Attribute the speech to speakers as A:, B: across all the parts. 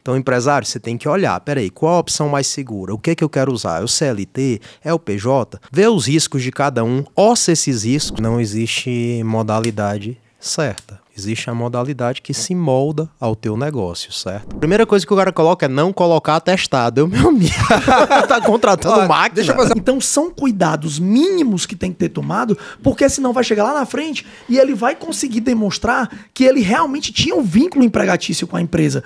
A: Então, empresário, você tem que olhar, peraí, qual a opção mais segura? O que eu quero usar? É o CLT? É o PJ? Ver os riscos de cada um, orça esses riscos. Não existe modalidade certa. Existe a modalidade que se molda ao teu negócio, certo? Primeira coisa que o cara coloca é não colocar atestado. Meu amigo, tá contratando máquina.
B: Deixa eu fazer. Então são cuidados mínimos que tem que ter tomado, porque senão vai chegar lá na frente e ele vai conseguir demonstrar que ele realmente tinha um vínculo empregatício com a empresa.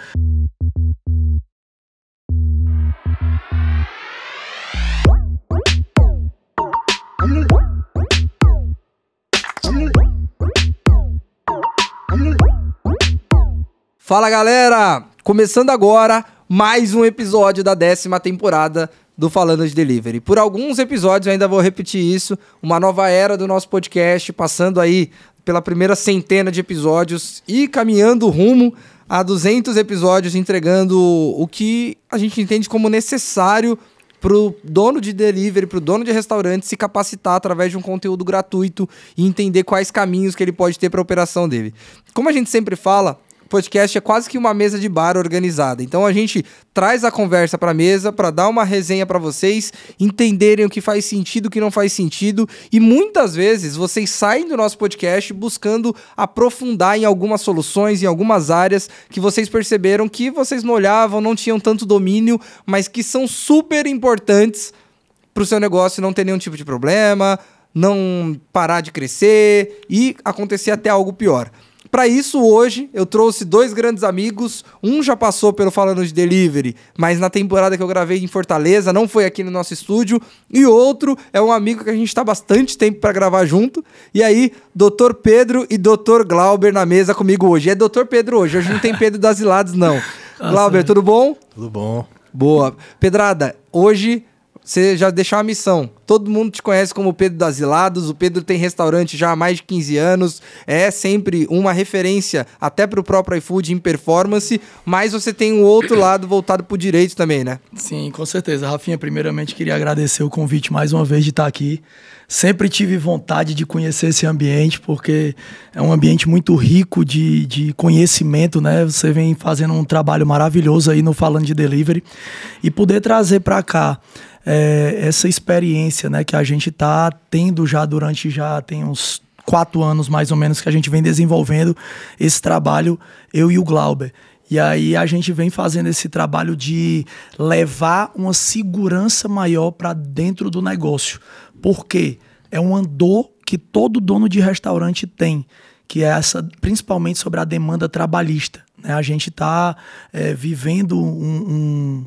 C: Fala galera, começando agora mais um episódio da 10ª temporada do Falando de Delivery. Por alguns episódios eu ainda vou repetir isso, uma nova era do nosso podcast, passando aí pela primeira centena de episódios e caminhando rumo a 200 episódios, entregando o que a gente entende como necessário pro dono de delivery, pro dono de restaurante se capacitar através de um conteúdo gratuito e entender quais caminhos que ele pode ter para a operação dele. Como a gente sempre fala, o podcast é quase que uma mesa de bar organizada. Então a gente traz a conversa para a mesa para dar uma resenha para vocês entenderem o que faz sentido, o que não faz sentido. E muitas vezes vocês saem do nosso podcast buscando aprofundar em algumas soluções, em algumas áreas que vocês perceberam que vocês não olhavam, não tinham tanto domínio, mas que são super importantes para o seu negócio não ter nenhum tipo de problema, não parar de crescer e acontecer até algo pior. Para isso, hoje, eu trouxe dois grandes amigos. Um já passou pelo Falando de Delivery, mas na temporada que eu gravei em Fortaleza, não foi aqui no nosso estúdio. E outro é um amigo que a gente está bastante tempo para gravar junto. E aí, Dr. Pedro e Dr. Glauber na mesa comigo hoje. É Dr. Pedro hoje não tem Pedro das Ilados, não. Glauber, tudo bom?
A: Tudo bom.
C: Boa. Pedrada, hoje você já deixou uma missão. Todo mundo te conhece como Pedro das Ilados. O Pedro tem restaurante já há mais de 15 anos. É sempre uma referência até para o próprio iFood em performance. Mas você tem um outro lado voltado para o direito também, né?
B: Sim, com certeza. Rafinha, primeiramente queria agradecer o convite mais uma vez de estar aqui. Sempre tive vontade de conhecer esse ambiente, porque é um ambiente muito rico de conhecimento, né? Você vem fazendo um trabalho maravilhoso aí no Falando de Delivery. E poder trazer para cá essa experiência, né, que a gente está tendo já tem uns 4 anos mais ou menos que a gente vem desenvolvendo esse trabalho, eu e o Glauber. E aí a gente vem fazendo esse trabalho de levar uma segurança maior para dentro do negócio. Por quê? É uma dor que todo dono de restaurante tem, que é essa, principalmente sobre a demanda trabalhista, né? A gente está vivendo um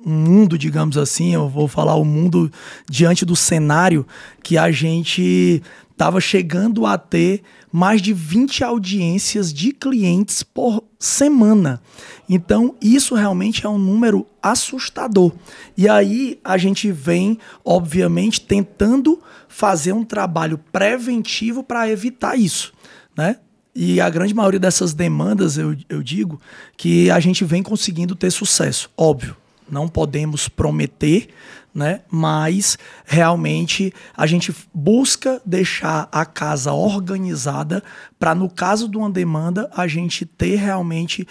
B: mundo, digamos assim, eu vou falar o mundo diante do cenário que a gente estava chegando a ter mais de 20 audiências de clientes por semana. Então, isso realmente é um número assustador. E aí, a gente vem, obviamente, tentando fazer um trabalho preventivo para evitar isso, né? E a grande maioria dessas demandas, eu digo, que a gente vem conseguindo ter sucesso, óbvio. Não podemos prometer, né? Mas realmente a gente busca deixar a casa organizada para, no caso de uma demanda, a gente ter realmente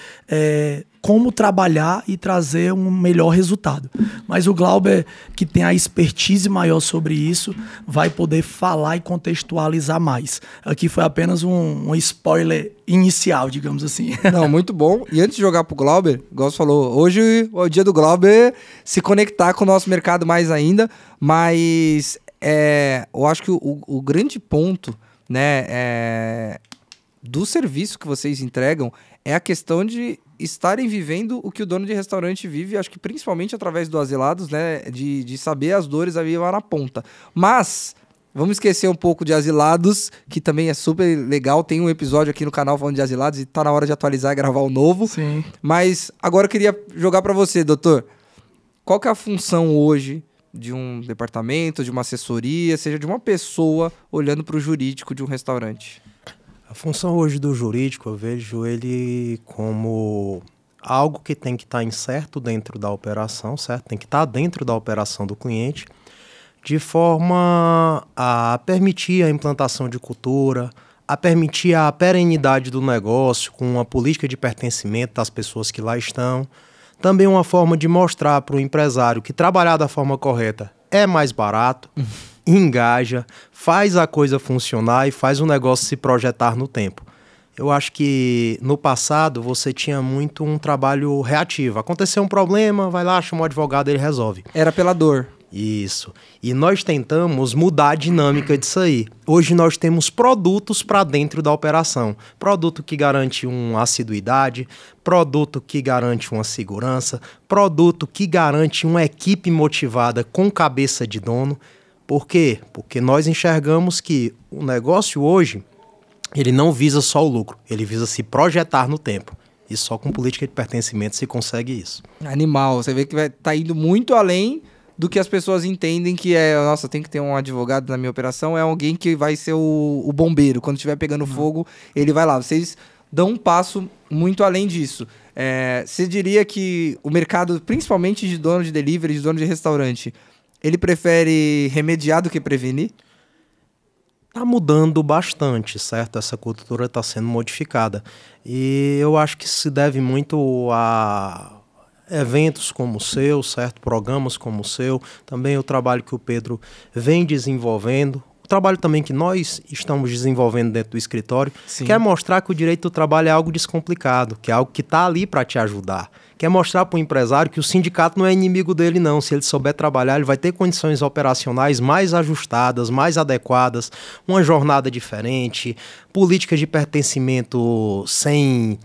B: como trabalhar e trazer um melhor resultado. Mas o Glauber, que tem a expertise maior sobre isso, vai poder falar e contextualizar mais. Aqui foi apenas um spoiler inicial, digamos assim.
C: Não, muito bom. E antes de jogar pro Glauber, igual você falou, hoje é o dia do Glauber se conectar com o nosso mercado mais ainda, mas eu acho que o grande ponto, né, do serviço que vocês entregam é a questão de estarem vivendo o que o dono de restaurante vive, acho que principalmente através do Asilados, né, de saber as dores ali lá na ponta. Mas vamos esquecer um pouco de Asilados, que também é super legal. Tem um episódio aqui no canal falando de Asilados e tá na hora de atualizar e gravar o novo.
B: Sim.
C: Mas agora eu queria jogar para você, doutor. Qual que é a função hoje de um departamento, de uma assessoria, seja de uma pessoa olhando para o jurídico de um restaurante?
A: A função hoje do jurídico, eu vejo ele como algo que tem que estar inserto dentro da operação, certo? Tem que estar dentro da operação do cliente, de forma a permitir a implantação de cultura, a permitir a perenidade do negócio com uma política de pertencimento das pessoas que lá estão. também uma forma de mostrar para o empresário que trabalhar da forma correta é mais barato, engaja, faz a coisa funcionar e faz o negócio se projetar no tempo. Eu acho que no passado você tinha muito um trabalho reativo. Aconteceu um problema, vai lá, chama um advogado, ele resolve.
C: Era pela dor.
A: Isso. E nós tentamos mudar a dinâmica disso aí. Hoje nós temos produtos para dentro da operação. Produto que garante uma assiduidade, produto que garante uma segurança, produto que garante uma equipe motivada com cabeça de dono. Por quê? Porque nós enxergamos que o negócio hoje, ele não visa só o lucro, ele visa se projetar no tempo. E só com política de pertencimento se consegue isso.
C: Animal. Você vê que tá indo muito além do que as pessoas entendem que é, nossa, tem que ter um advogado na minha operação, é alguém que vai ser o bombeiro. Quando estiver pegando fogo, ele vai lá. Vocês dão um passo muito além disso. Você diria que o mercado, principalmente de dono de delivery, de dono de restaurante, ele prefere remediar do que prevenir?
A: Está mudando bastante, certo? Essa cultura está sendo modificada. E eu acho que se deve muito a eventos como o seu, certo? Programas como o seu, também o trabalho que o Pedro vem desenvolvendo, o trabalho também que nós estamos desenvolvendo dentro do escritório,
C: Sim.
A: Quer mostrar que o direito do trabalho é algo descomplicado, que é algo que está ali para te ajudar. Quer mostrar para o empresário que o sindicato não é inimigo dele, não. Se ele souber trabalhar, ele vai ter condições operacionais mais ajustadas, mais adequadas, uma jornada diferente, políticas de pertencimento sem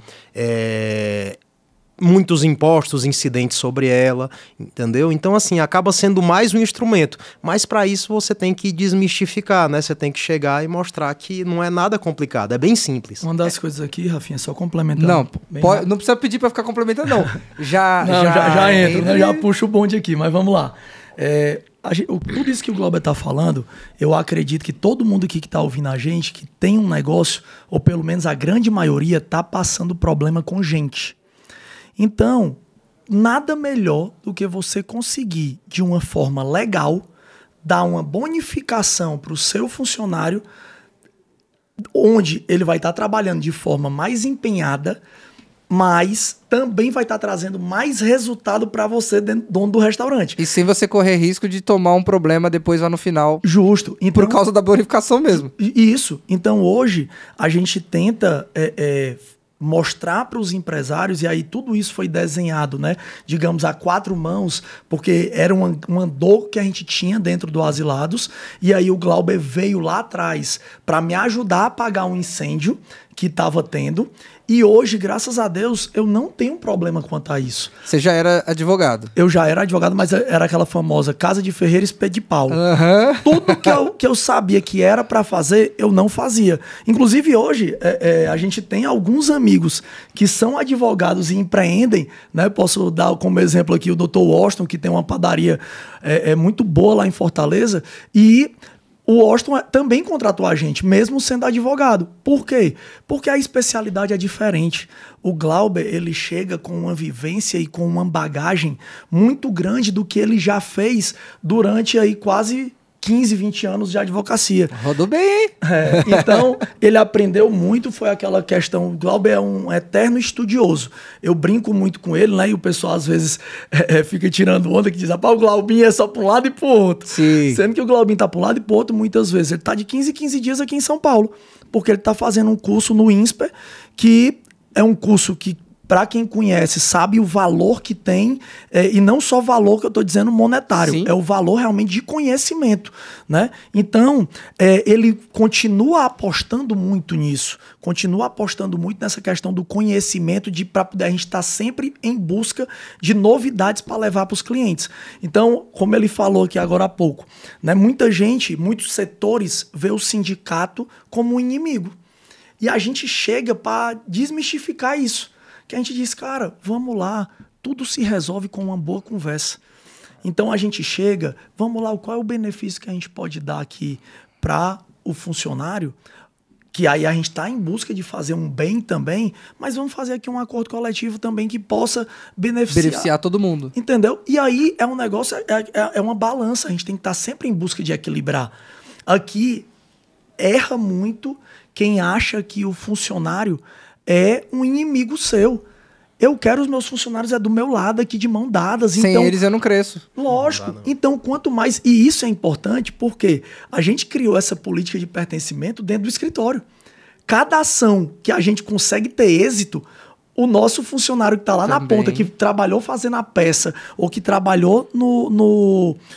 A: muitos impostos incidentes sobre ela, entendeu? Então, assim, acaba sendo mais um instrumento. Mas para isso você tem que desmistificar, né? Você tem que chegar e mostrar que não é nada complicado, é bem simples.
B: Uma das coisas aqui, Rafinha, só complementando.
C: Não precisa pedir para ficar complementando, não. Já
B: entra, né? Já puxa o bonde aqui, mas vamos lá. Tudo isso que o Glauber está falando, eu acredito que todo mundo aqui que está ouvindo a gente, que tem um negócio, ou pelo menos a grande maioria, está passando problema com gente. Então, nada melhor do que você conseguir, de uma forma legal, dar uma bonificação para o seu funcionário, onde ele vai estar trabalhando de forma mais empenhada, mas também vai estar trazendo mais resultado para você, dono do restaurante.
C: E sem você correr risco de tomar um problema depois lá no final.
B: Justo. Então,
C: por causa da bonificação mesmo.
B: Isso. Então, hoje, a gente tenta mostrar para os empresários, e aí tudo isso foi desenhado, né? Digamos, a 4 mãos, porque era uma dor que a gente tinha dentro do Asilados, e aí o Glauber veio lá atrás para me ajudar a apagar um incêndio que estava tendo, e hoje, graças a Deus, eu não tenho problema quanto a isso.
C: Você já era advogado?
B: Eu já era advogado, mas era aquela famosa casa de ferreiro, espeto de pau.
C: Uhum.
B: Tudo que eu sabia que era para fazer, eu não fazia. Inclusive, hoje, a gente tem alguns amigos que são advogados e empreendem, né? Posso dar como exemplo aqui o Dr. Washington, que tem uma padaria muito boa lá em Fortaleza, e o Washington também contratou a gente, mesmo sendo advogado. Por quê? Porque a especialidade é diferente. O Glauber, ele chega com uma vivência e com uma bagagem muito grande do que ele já fez durante aí quase 15, 20 anos de advocacia.
C: Rodou bem, hein?
B: Então, ele aprendeu muito, foi aquela questão, o Glauber é um eterno estudioso. Eu brinco muito com ele, né? E o pessoal às vezes fica tirando onda, que diz, o Glaubinho é só para um lado e para o outro.
C: Sim.
B: Sendo que o Glaubinho tá para um lado e para o outro muitas vezes. Ele tá de 15 em 15 dias aqui em São Paulo, porque ele tá fazendo um curso no INSPER, que é um curso que, para quem conhece, sabe o valor que tem, e não só valor que eu estou dizendo monetário,
C: Sim.
B: É o valor realmente de conhecimento, né? Então, ele continua apostando muito nisso, continua apostando muito nessa questão do conhecimento, para poder a gente estar sempre em busca de novidades para levar para os clientes. Então, como ele falou aqui agora há pouco, né? Muita gente, muitos setores vê o sindicato como um inimigo. E a gente chega para desmistificar isso. Que a gente diz, cara, vamos lá, tudo se resolve com uma boa conversa. Então a gente chega, vamos lá, qual é o benefício que a gente pode dar aqui para o funcionário? Que aí a gente está em busca de fazer um bem também, mas vamos fazer aqui um acordo coletivo também que possa beneficiar
C: todo mundo.
B: Entendeu? E aí é um negócio, é uma balança, a gente tem que estar sempre em busca de equilibrar. Aqui erra muito quem acha que o funcionário é um inimigo seu. Eu quero os meus funcionários do meu lado aqui, de mão dadas.
C: Sem
B: então,
C: eles eu não cresço.
B: Lógico. Então, quanto mais... E isso é importante porque a gente criou essa política de pertencimento dentro do escritório. Cada ação que a gente consegue ter êxito, o nosso funcionário que está lá na ponta, que trabalhou fazendo a peça, ou que trabalhou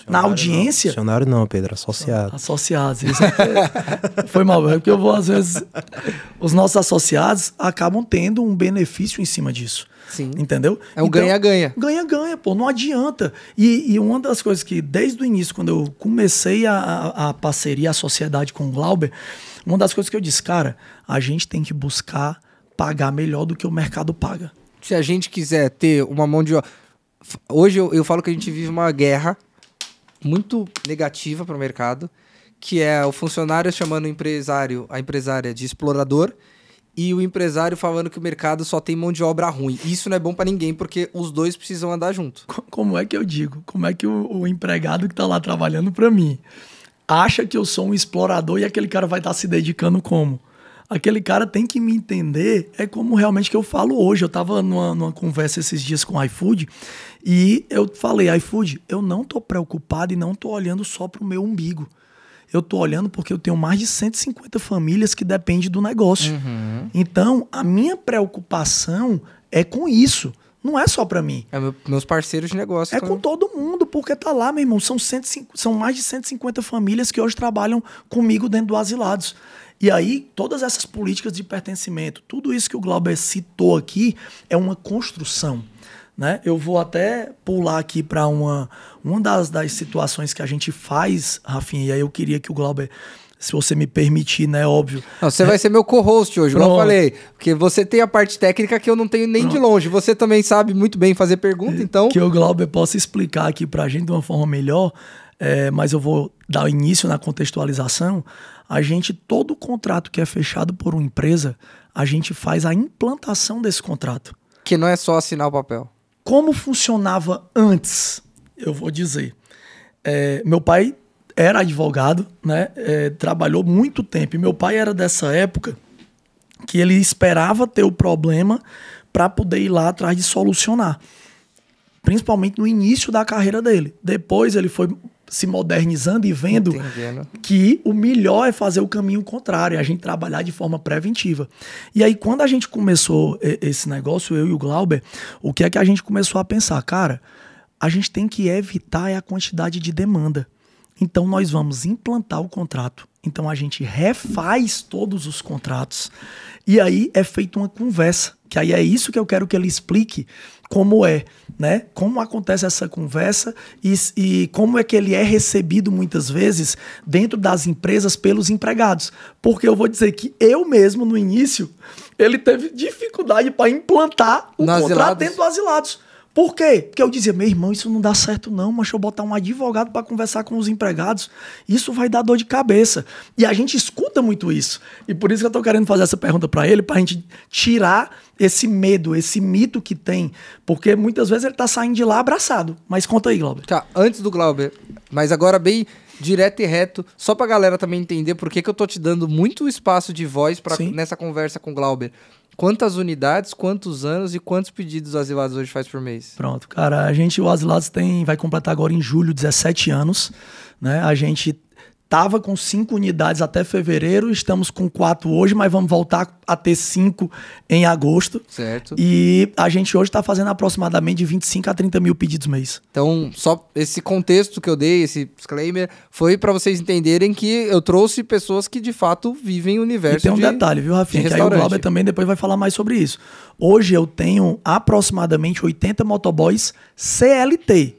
B: na audiência...
A: Funcionário não, Pedro, associado.
B: Associados. Isso foi mal, é porque eu vou, às vezes... Os nossos associados acabam tendo um benefício em cima disso.
C: Sim.
B: Entendeu?
C: É um ganha-ganha.
B: Ganha-ganha, pô, não adianta. E uma das coisas que, desde o início, quando eu comecei a parceria, a sociedade com o Glauber, uma das coisas que eu disse, cara, a gente tem que buscar pagar melhor do que o mercado paga.
C: Se a gente quiser ter uma mão de obra... Hoje eu falo que a gente vive uma guerra muito negativa para o mercado, que é o funcionário chamando a empresária de explorador e o empresário falando que o mercado só tem mão de obra ruim. Isso não é bom para ninguém, porque os dois precisam andar junto.
B: Como é que eu digo? Como é que o empregado que está lá trabalhando para mim acha que eu sou um explorador e aquele cara vai estar se dedicando como? Aquele cara tem que me entender, é como realmente que eu falo hoje. Eu estava numa conversa esses dias com o iFood e eu falei, iFood, eu não estou preocupado e não estou olhando só para o meu umbigo. Eu estou olhando porque eu tenho mais de 150 famílias que dependem do negócio. Uhum. Então, a minha preocupação é com isso. Não é só para mim.
C: É meus parceiros de negócio.
B: É com todo mundo, porque tá lá, meu irmão. São mais de 150 famílias que hoje trabalham comigo dentro do Asilados. E aí, todas essas políticas de pertencimento, tudo isso que o Glauber citou aqui é uma construção. Né? Eu vou até pular aqui para uma das situações que a gente faz, Rafinha, e aí eu queria que o Glauber, se você me permitir, né, óbvio...
C: Não, você vai ser meu co-host hoje, igual eu falei, porque você tem a parte técnica que eu não tenho nem de longe, você também sabe muito bem fazer pergunta, então...
B: Que o Glauber possa explicar aqui para a gente de uma forma melhor, mas eu vou dar início na contextualização. Todo contrato que é fechado por uma empresa, a gente faz a implantação desse contrato.
C: Que não é só assinar o papel.
B: Como funcionava antes, eu vou dizer. Meu pai era advogado, né? Trabalhou muito tempo. E meu pai era dessa época que ele esperava ter o problema para poder ir lá atrás de solucionar. Principalmente no início da carreira dele. Depois ele foi se modernizando e vendo que o melhor é fazer o caminho contrário, é a gente trabalhar de forma preventiva. E aí, quando a gente começou esse negócio, eu e o Glauber, o que é que a gente começou a pensar? Cara, a gente tem que evitar a quantidade de demanda. Então, nós vamos implantar o contrato. Então, a gente refaz todos os contratos e aí é feita uma conversa, que aí é isso que eu quero que ele explique como é, né? Como acontece essa conversa e como é que ele é recebido muitas vezes dentro das empresas pelos empregados. Porque eu vou dizer que eu mesmo, no início, ele teve dificuldade para implantar o contrato dentro do Asilados. Por quê? Porque eu dizia, meu irmão, isso não dá certo não, mas deixa eu botar um advogado para conversar com os empregados, isso vai dar dor de cabeça. E a gente escuta muito isso. E por isso que eu tô querendo fazer essa pergunta para ele, pra gente tirar esse medo, esse mito que tem, porque muitas vezes ele tá saindo de lá abraçado. Mas conta aí, Glauber.
C: Tá, antes do Glauber, mas agora bem direto e reto, só pra galera também entender por que eu tô te dando muito espaço de voz nessa conversa com o Glauber. Quantas unidades, quantos anos e quantos pedidos o Asilados hoje faz por mês?
B: Pronto, cara, o Asilados vai completar agora em julho 17 anos, né? A gente tava com 5 unidades até fevereiro, estamos com 4 hoje, mas vamos voltar a ter 5 em agosto.
C: Certo.
B: E a gente hoje está fazendo aproximadamente de 25 a 30 mil pedidos mês.
C: Então, só esse contexto que eu dei, esse disclaimer, foi para vocês entenderem que eu trouxe pessoas que de fato vivem o universo.
B: E tem um detalhe, viu, Rafinha? Que aí o Glauber também depois vai falar mais sobre isso. Hoje eu tenho aproximadamente 80 motoboys CLT,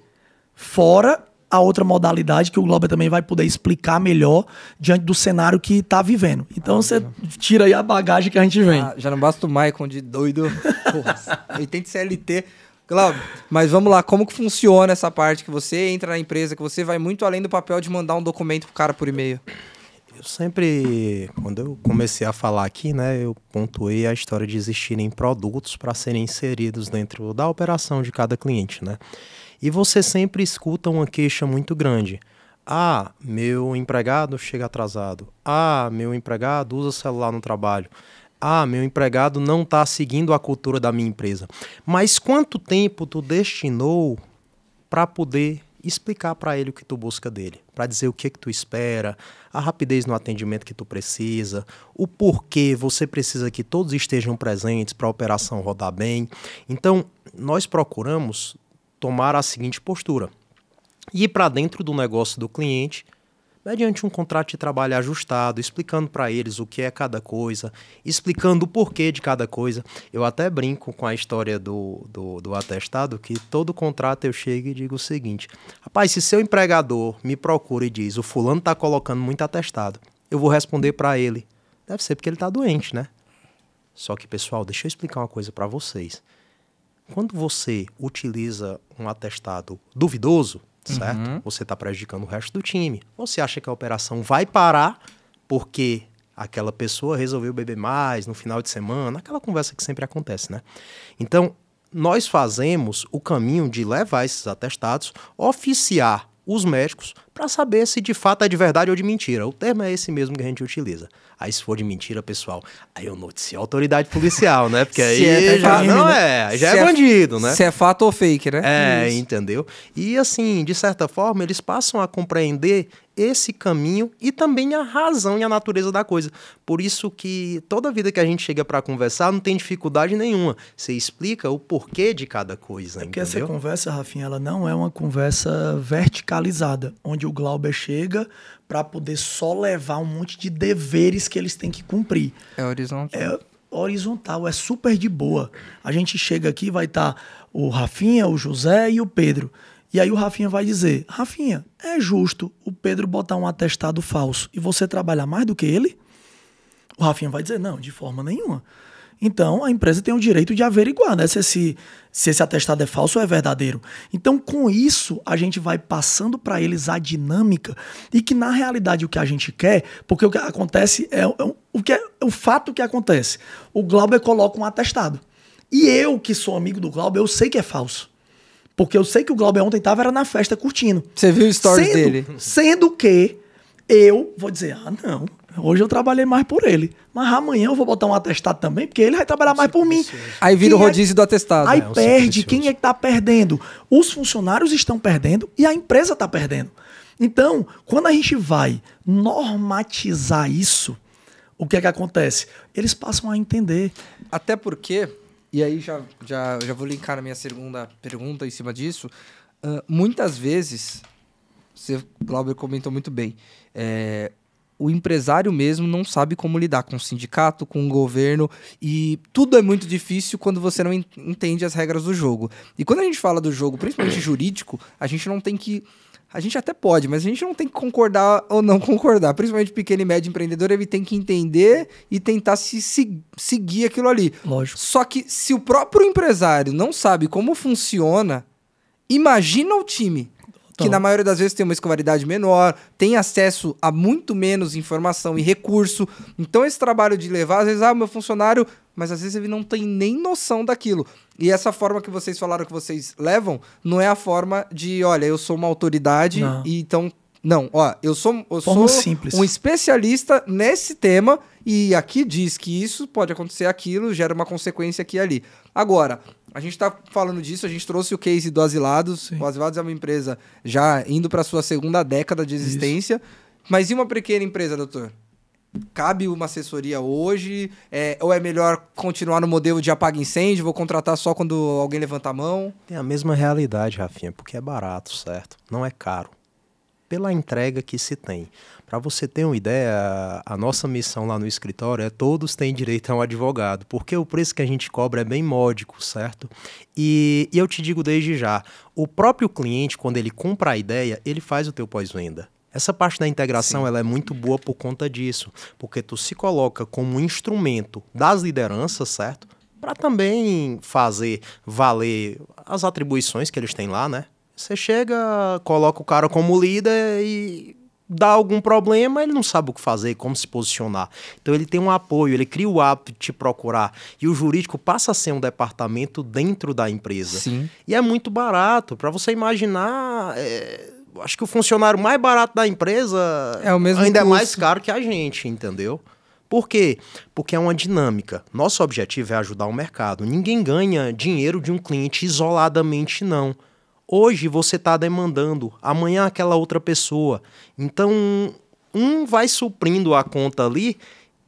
B: fora a outra modalidade que o Glauber também vai poder explicar melhor diante do cenário que está vivendo. Então você tira aí a bagagem que a gente vem.
C: Já não basta o Maicon de doido. Porra, 80 CLT. Glauber, mas vamos lá, como que funciona essa parte que você entra na empresa, que você vai muito além do papel de mandar um documento pro cara por e-mail?
A: Eu sempre, quando eu comecei a falar aqui, né, eu pontuei a história de existirem produtos para serem inseridos dentro da operação de cada cliente, né? E você sempre escuta uma queixa muito grande. Ah, meu empregado chega atrasado. Ah, meu empregado usa celular no trabalho. Ah, meu empregado não está seguindo a cultura da minha empresa. Mas quanto tempo tu destinou para poder explicar para ele o que tu busca dele? Para dizer o que tu espera, a rapidez no atendimento que tu precisa, o porquê você precisa que todos estejam presentes para a operação rodar bem. Então, nós procuramos tomar a seguinte postura: ir para dentro do negócio do cliente, mediante um contrato de trabalho ajustado, explicando para eles o que é cada coisa, explicando o porquê de cada coisa. Eu até brinco com a história do atestado, que todo contrato eu chego e digo o seguinte: rapaz, se seu empregador me procura e diz, o fulano está colocando muito atestado, eu vou responder para ele, deve ser porque ele está doente, né? Só que, pessoal, deixa eu explicar uma coisa para vocês. Quando você utiliza um atestado duvidoso, certo? Você está prejudicando o resto do time. Você acha que a operação vai parar porque aquela pessoa resolveu beber mais no final de semana? Aquela conversa que sempre acontece, né? Então, nós fazemos o caminho de levar esses atestados, oficiar os médicos para saber se de fato é de verdade ou de mentira. O termo é esse mesmo que a gente utiliza. Aí se for de mentira, pessoal, aí eu noticio a autoridade policial, né? Porque aí já não é, já é bandido, né?
C: Se é fato ou fake, né?
A: É, isso. Entendeu? E assim, de certa forma, eles passam a compreender esse caminho e também a razão e a natureza da coisa. Por isso que toda vida que a gente chega para conversar não tem dificuldade nenhuma. Você explica o porquê de cada coisa,
B: porque
A: entendeu?
B: essa conversa, Rafinha, ela não é uma conversa verticalizada, onde o Glauber chega para poder só levar um monte de deveres que eles têm que cumprir.
C: É horizontal.
B: É horizontal, é super de boa. A gente chega aqui, vai estar o Rafinha, o José e o Pedro. E aí o Rafinha vai dizer: Rafinha, é justo o Pedro botar um atestado falso e você trabalhar mais do que ele? O Rafinha vai dizer: não, de forma nenhuma. Então, a empresa tem o direito de averiguar, né, se esse atestado é falso ou é verdadeiro. Então, com isso, a gente vai passando para eles a dinâmica e que, na realidade, o que a gente quer, porque o que acontece é o fato que acontece. O Glauber coloca um atestado. E eu, que sou amigo do Glauber, eu sei que é falso. Porque eu sei que o Glauber ontem era na festa curtindo.
C: Você viu o stories dele?
B: Sendo que eu vou dizer: ah, não, hoje eu trabalhei mais por ele. Mas amanhã eu vou botar um atestado também, porque ele vai trabalhar mais por mim.
C: Aí vira o rodízio do atestado.
B: Aí perde. Quem é que está perdendo? Os funcionários estão perdendo e a empresa está perdendo. Então, quando a gente vai normatizar isso, o que é que acontece? Eles passam a entender.
C: Até porque, e aí já vou linkar na minha segunda pergunta em cima disso, muitas vezes, o Glauber comentou muito bem, o empresário mesmo não sabe como lidar com o sindicato, com o governo, e tudo é muito difícil quando você não entende as regras do jogo. E quando a gente fala do jogo, principalmente jurídico, a gente não tem que... A gente até pode, mas a gente não tem que concordar ou não concordar. Principalmente pequeno e médio empreendedor, ele tem que entender e tentar seguir aquilo ali.
B: Lógico.
C: Só que se o próprio empresário não sabe como funciona, imagina o time, que na maioria das vezes tem uma escolaridade menor, tem acesso a muito menos informação e recurso. Então esse trabalho de levar, às vezes, meu funcionário... Mas às vezes ele não tem nem noção daquilo. E essa forma que vocês falaram que vocês levam, não é a forma de, olha, eu sou uma autoridade, e então... Não, ó, eu sou
B: simples.
C: Um especialista nesse tema, e aqui diz que isso pode acontecer, aquilo gera uma consequência aqui e ali. Agora, a gente tá falando disso, a gente trouxe o case do Asilados. Sim. O Asilados é uma empresa já indo para sua segunda década de existência. Isso. Mas e uma pequena empresa, doutor? Cabe uma assessoria hoje? Ou é melhor continuar no modelo de apaga incêndio? Vou contratar só quando alguém levanta a mão?
A: Tem a mesma realidade, Rafinha, porque é barato, certo? Não é caro. Pela entrega que se tem. Para você ter uma ideia, a nossa missão lá no escritório é todos têm direito a um advogado, porque o preço que a gente cobra é bem módico, certo? E eu te digo desde já, o próprio cliente, quando ele compra a ideia, ele faz o teu pós-venda. Essa parte da integração ela é muito boa por conta disso, porque tu se coloca como um instrumento das lideranças, certo? Para também fazer valer as atribuições que eles têm lá, né? Você chega, coloca o cara como líder e dá algum problema, ele não sabe o que fazer, como se posicionar. Então ele tem um apoio, ele cria o hábito de te procurar. E o jurídico passa a ser um departamento dentro da empresa.
C: Sim.
A: E é muito barato. Para você imaginar... Acho que o funcionário mais barato da empresa
C: é o mesmo
A: ainda
C: custo.
A: É mais caro que a gente, entendeu? Por quê? Porque é uma dinâmica. Nosso objetivo é ajudar o mercado. Ninguém ganha dinheiro de um cliente isoladamente, não. Hoje você está demandando, amanhã aquela outra pessoa. Então, um vai suprindo a conta ali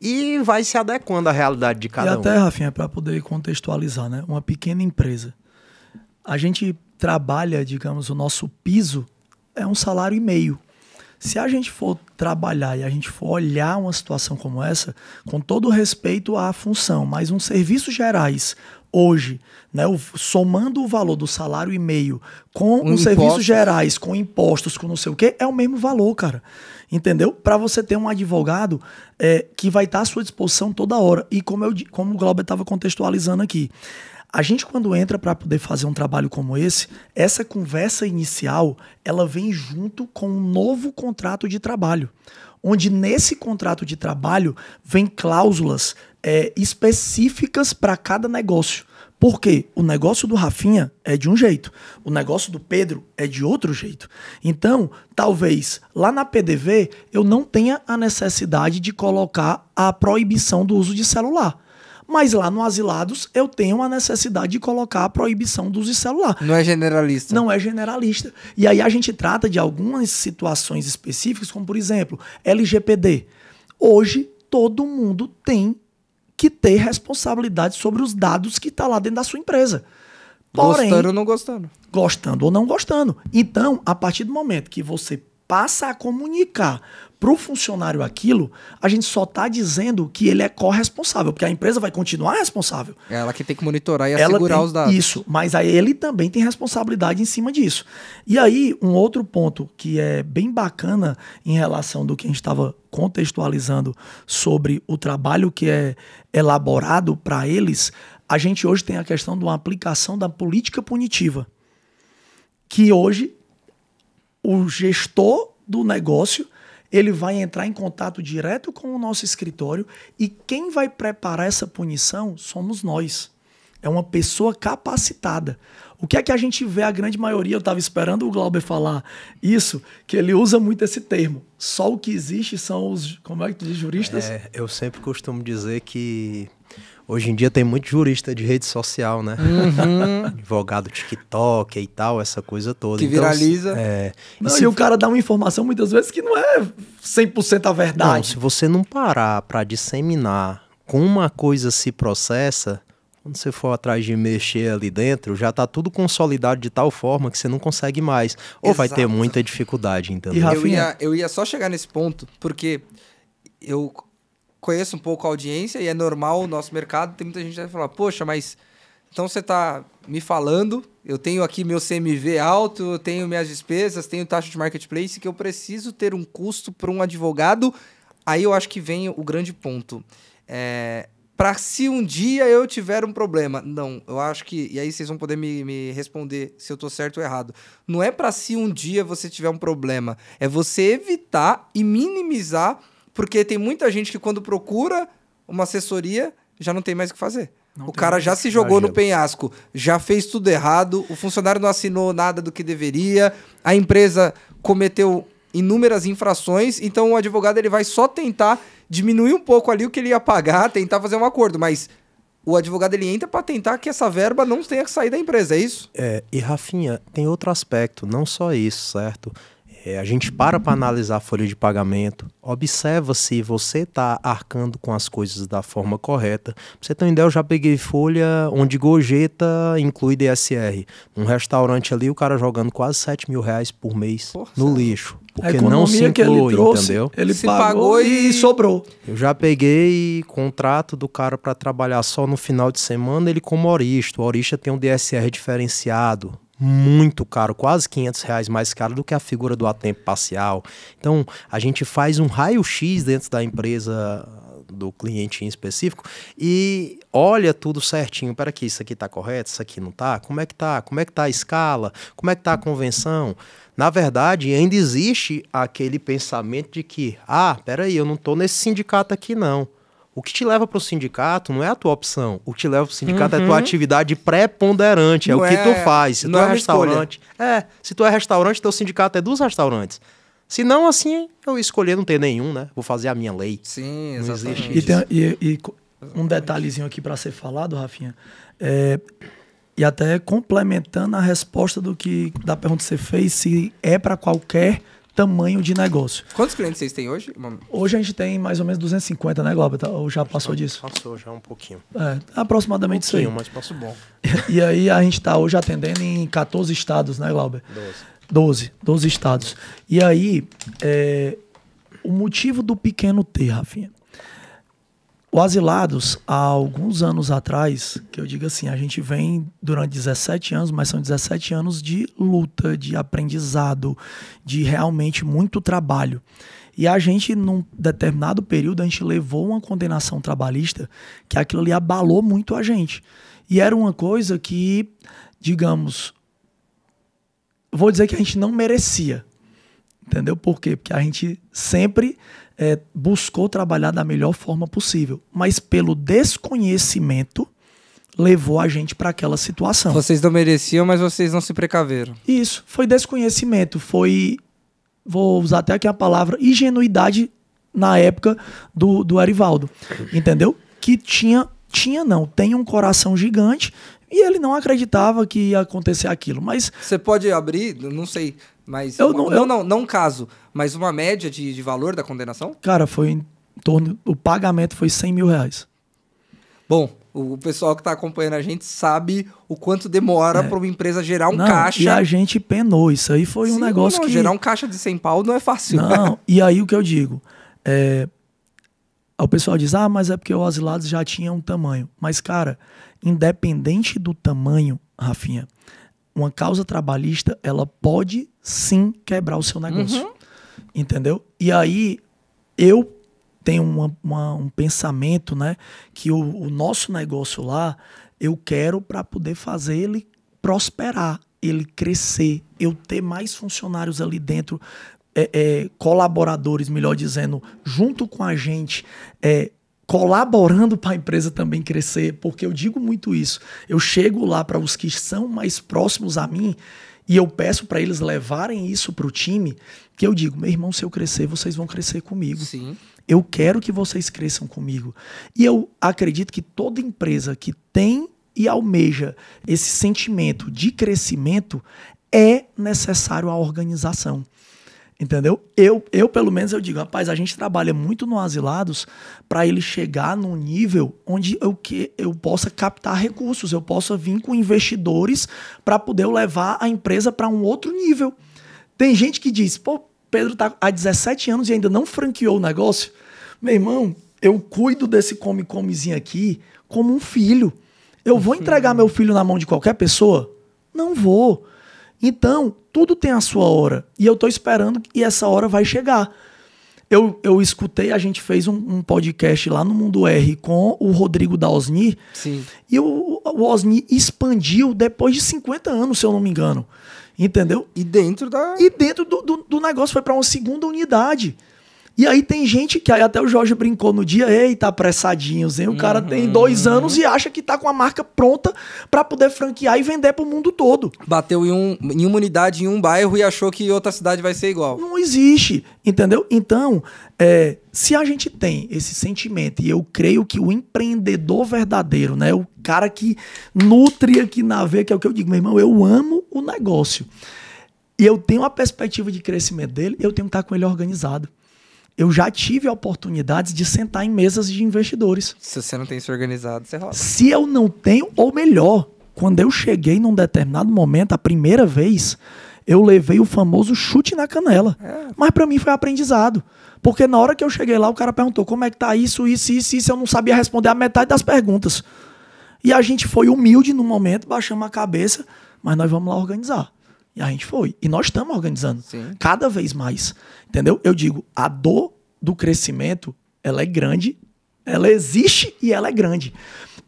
A: e vai se adequando à realidade de cada um.
B: E até, Rafinha, para poder contextualizar, né? Uma pequena empresa. A gente trabalha, digamos, o nosso piso é 1,5 salário. Se a gente for trabalhar e a gente for olhar uma situação como essa, com todo respeito à função, mas uns serviços gerais hoje, né, somando o valor do 1,5 salário com os serviços gerais, com impostos, com não sei o quê, é o mesmo valor, cara. Entendeu? Para você ter um advogado que vai estar à sua disposição toda hora. E como o Glauber estava contextualizando aqui, a gente, quando entra para poder fazer um trabalho como esse, essa conversa inicial, ela vem junto com um novo contrato de trabalho, onde nesse contrato de trabalho vem cláusulas específicas para cada negócio. Por quê? O negócio do Rafinha é de um jeito, o negócio do Pedro é de outro jeito. Então, talvez lá na PDV eu não tenha a necessidade de colocar a proibição do uso de celular. Mas lá no Asilados eu tenho a necessidade de colocar a proibição do uso de celular.
C: Não é generalista.
B: Não é generalista. E aí a gente trata de algumas situações específicas, como por exemplo, LGPD. Hoje todo mundo tem que ter responsabilidade sobre os dados que estão lá dentro da sua empresa. Porém,
C: gostando ou não gostando.
B: Gostando ou não gostando. Então, a partir do momento que você passa a comunicar para o funcionário aquilo, a gente só está dizendo que ele é corresponsável, porque a empresa vai continuar responsável.
C: É ela que tem que monitorar e assegurar os dados.
B: Isso, mas aí ele também tem responsabilidade em cima disso. E aí, um outro ponto que é bem bacana em relação do que a gente estava contextualizando sobre o trabalho que é elaborado para eles, a gente hoje tem a questão de uma aplicação da política punitiva, que hoje o gestor do negócio ele vai entrar em contato direto com o nosso escritório e quem vai preparar essa punição somos nós. É uma pessoa capacitada. O que é que a gente vê a grande maioria? Eu estava esperando o Glauber falar isso, que ele usa muito esse termo. Só o que existe são os, como é que tu diz, juristas?
A: Eu sempre costumo dizer que hoje em dia tem muito jurista de rede social, né?
C: Uhum.
A: Advogado TikTok e tal, essa coisa toda.
C: Que viraliza.
B: E o cara dá uma informação muitas vezes que não é 100% a verdade.
A: Não, se você não parar para disseminar como uma coisa se processa, quando você for atrás de mexer ali dentro, já tá tudo consolidado de tal forma que você não consegue mais. Ou vai ter muita dificuldade, entendeu?
B: E Rafinha,
C: eu ia só chegar nesse ponto, porque eu conheço um pouco a audiência e é normal o nosso mercado, tem muita gente que vai falar, poxa, mas então você tá me falando, eu tenho aqui meu CMV alto, eu tenho minhas despesas, tenho taxa de marketplace, que eu preciso ter um custo para um advogado. Aí eu acho que vem o grande ponto. Para se um dia eu tiver um problema. Não, eu acho que... E aí vocês vão poder me responder se eu tô certo ou errado. Não é para se um dia você tiver um problema. É você evitar e minimizar, porque tem muita gente que quando procura uma assessoria já não tem mais o que fazer. O cara já se jogou no penhasco, já fez tudo errado, o funcionário não assinou nada do que deveria, a empresa cometeu inúmeras infrações, então o advogado ele vai só tentar diminuir um pouco ali o que ele ia pagar, tentar fazer um acordo, mas o advogado ele entra para tentar que essa verba não tenha que sair da empresa, é isso?
A: E Rafinha, tem outro aspecto, não só isso, certo? A gente para analisar a folha de pagamento, observa se você está arcando com as coisas da forma correta. Pra você ter uma ideia, eu já peguei folha onde gorjeta inclui DSR. Num restaurante ali, o cara jogando quase R$7.000 por mês no lixo. Porque não se inclui, entendeu?
B: Ele se pagou e sobrou.
A: Eu já peguei contrato do cara para trabalhar só no final de semana, ele como horista. O horista tem um DSR diferenciado. Muito caro, quase R$500 mais caro do que a figura do a-tempo parcial. Então, a gente faz um raio-x dentro da empresa do cliente em específico e olha tudo certinho. Pera aqui, isso aqui tá correto, isso aqui não tá? Como é que tá? Como é que tá a escala? Como é que tá a convenção? Na verdade, ainda existe aquele pensamento de que, peraí, eu não tô nesse sindicato aqui não. O que te leva para o sindicato não é a tua opção. O que te leva para o sindicato é a tua atividade preponderante, é o que tu faz. Se tu é restaurante... se tu é restaurante, teu sindicato é dos restaurantes. Se não, assim, eu escolher não ter nenhum, né? Vou fazer a minha lei.
C: Sim,
A: Não
C: exatamente.
A: existe.
B: E um detalhezinho aqui para ser falado, Rafinha, e até complementando a resposta da pergunta que você fez, se é para qualquer tamanho de negócio.
C: Quantos clientes vocês têm hoje?
B: Hoje a gente tem mais ou menos 250, né, Glauber? Ou já passou disso?
A: Passou já um pouquinho.
B: Aproximadamente isso aí.
A: Mas passou bom.
B: E aí a gente está hoje atendendo em 14 estados, né, Glauber? 12 estados. E aí, o motivo do pequeno T, Rafinha. O Asilados, há alguns anos atrás, que eu digo assim, a gente vem durante 17 anos, mas são 17 anos de luta, de aprendizado, de realmente muito trabalho. E a gente, num determinado período, a gente levou uma condenação trabalhista que aquilo ali abalou muito a gente. E era uma coisa que, digamos, vou dizer que a gente não merecia. Entendeu? Por quê? Porque a gente sempre buscou trabalhar da melhor forma possível. Mas pelo desconhecimento, levou a gente para aquela situação.
C: Vocês não mereciam, mas vocês não se precaveram.
B: Isso. Foi desconhecimento. Foi, vou usar até aqui a palavra, ingenuidade na época do Arivaldo. Entendeu? Que tem um coração gigante e ele não acreditava que ia acontecer aquilo. Mas
C: você pode abrir, não sei, mas não um caso, mas uma média de valor da condenação?
B: Cara, foi em torno, o pagamento foi R$100 mil.
C: Bom, o pessoal que está acompanhando a gente sabe o quanto demora para uma empresa gerar um caixa.
B: E a gente penou, isso aí foi um negócio que...
C: Gerar um caixa de 100 pau não é fácil.
B: Não, e aí o que eu digo, o pessoal diz, mas é porque o Asilados já tinha um tamanho. Mas, cara, independente do tamanho, Rafinha, uma causa trabalhista, ela pode sim quebrar o seu negócio. Uhum. Entendeu? E aí, eu tenho um pensamento, né? Que o nosso negócio lá, eu quero para poder fazer ele prosperar, ele crescer, eu ter mais funcionários ali dentro, colaboradores, melhor dizendo, junto com a gente, colaborando para a empresa também crescer, porque eu digo muito isso. Eu chego lá para os que são mais próximos a mim e eu peço para eles levarem isso para o time, que eu digo, meu irmão, se eu crescer, vocês vão crescer comigo.
C: Sim.
B: Eu quero que vocês cresçam comigo. E eu acredito que toda empresa que tem e almeja esse sentimento de crescimento é necessário a organização. Entendeu? Eu, pelo menos, eu digo, rapaz, a gente trabalha muito no Asilados para ele chegar num nível onde eu possa captar recursos, eu possa vir com investidores para poder levar a empresa para um outro nível. Tem gente que diz, pô, Pedro tá há 17 anos e ainda não franqueou o negócio. Meu irmão, eu cuido desse come-comezinho aqui como um filho. Eu vou entregar meu filho na mão de qualquer pessoa? Não vou. Então, tudo tem a sua hora. E eu tô esperando e essa hora vai chegar. Eu escutei, a gente fez um podcast lá no Mundo R com o Rodrigo da Osni.
C: Sim.
B: E o Osni expandiu depois de 50 anos, se eu não me engano. Entendeu?
C: E dentro
B: do negócio foi para uma segunda unidade. E aí tem gente que aí até o Jorge brincou no dia, eita, apressadinhos, hein? O cara tem 2 anos e acha que tá com a marca pronta para poder franquear e vender pro mundo todo.
C: Bateu em uma unidade, em um bairro e achou que outra cidade vai ser igual.
B: Não existe, entendeu? Então, se a gente tem esse sentimento, e eu creio que o empreendedor verdadeiro, né? O cara que nutre aqui na veia, que é o que eu digo, meu irmão, eu amo o negócio. E eu tenho a perspectiva de crescimento dele, eu tenho que estar com ele organizado. Eu já tive oportunidades de sentar em mesas de investidores.
C: Se você não tem isso organizado, você roda.
B: Se eu não tenho, ou melhor, quando eu cheguei num determinado momento, a primeira vez, eu levei o famoso chute na canela. Mas pra mim foi aprendizado. Porque na hora que eu cheguei lá, o cara perguntou como é que tá isso, eu não sabia responder a metade das perguntas. E a gente foi humilde no momento, baixamos a cabeça, mas nós vamos lá organizar. E a gente foi. E nós estamos organizando.
C: Sim.
B: Cada vez mais. Entendeu? Eu digo, a dor do crescimento, ela é grande, ela existe e ela é grande.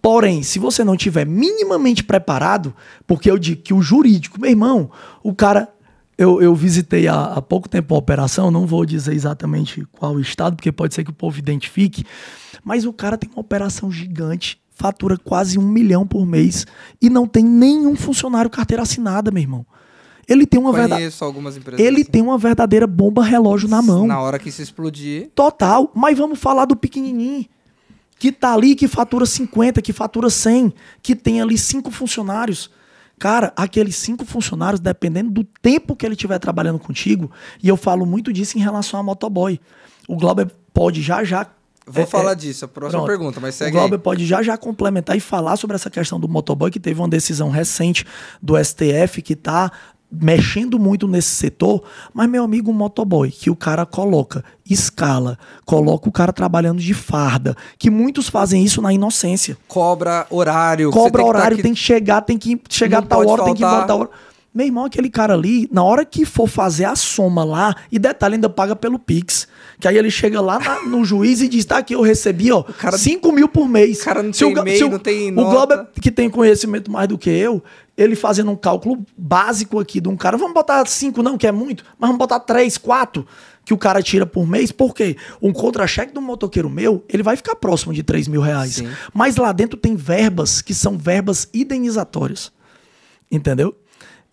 B: Porém, se você não tiver minimamente preparado, porque eu digo que o jurídico, meu irmão, o cara... Eu visitei há pouco tempo uma operação, não vou dizer exatamente qual estado, porque pode ser que o povo identifique, mas o cara tem uma operação gigante, fatura quase 1 milhão por mês e não tem nenhum funcionário carteira assinada, meu irmão. Ele tem uma
C: Conheço algumas empresas
B: Ele
C: assim.
B: tem uma verdadeira bomba relógio na mão.
C: Na hora que isso explodir...
B: Total. Mas vamos falar do pequenininho, que tá ali, que fatura 50, que fatura 100, que tem ali 5 funcionários. Cara, aqueles 5 funcionários, dependendo do tempo que ele estiver trabalhando contigo, e eu falo muito disso em relação a motoboy. O Glauber pode já...
C: Vou falar disso, a próxima
B: pronto.
C: pergunta, mas segue
B: O Glauber
C: aí.
B: pode já complementar e falar sobre essa questão do motoboy, que teve uma decisão recente do STF que tá mexendo muito nesse setor, mas, meu amigo, um motoboy que o cara coloca escala, coloca o cara trabalhando de farda, que muitos fazem isso na inocência.
C: Cobra horário.
B: Cobra horário, tem que chegar
C: Não
B: tal
C: pode
B: hora, tem que ir
C: faltar.
B: embora tal hora. Meu irmão, aquele cara ali, na hora que for fazer a soma lá, e detalhe, ainda paga pelo Pix. Que aí ele chega lá no juiz e diz, tá aqui, eu recebi, ó,
C: cara,
B: 5 mil por mês.
C: O cara não tem e-mail, não tem nota.
B: O Glauber, que tem conhecimento mais do que eu, ele fazendo um cálculo básico aqui de um cara, vamos botar 5 não, que é muito, mas vamos botar 3, 4, que o cara tira por mês. Por quê? Um contra-cheque do motoqueiro meu, ele vai ficar próximo de 3 mil reais.
C: Sim.
B: Mas lá dentro tem verbas que são verbas indenizatórias. Entendeu?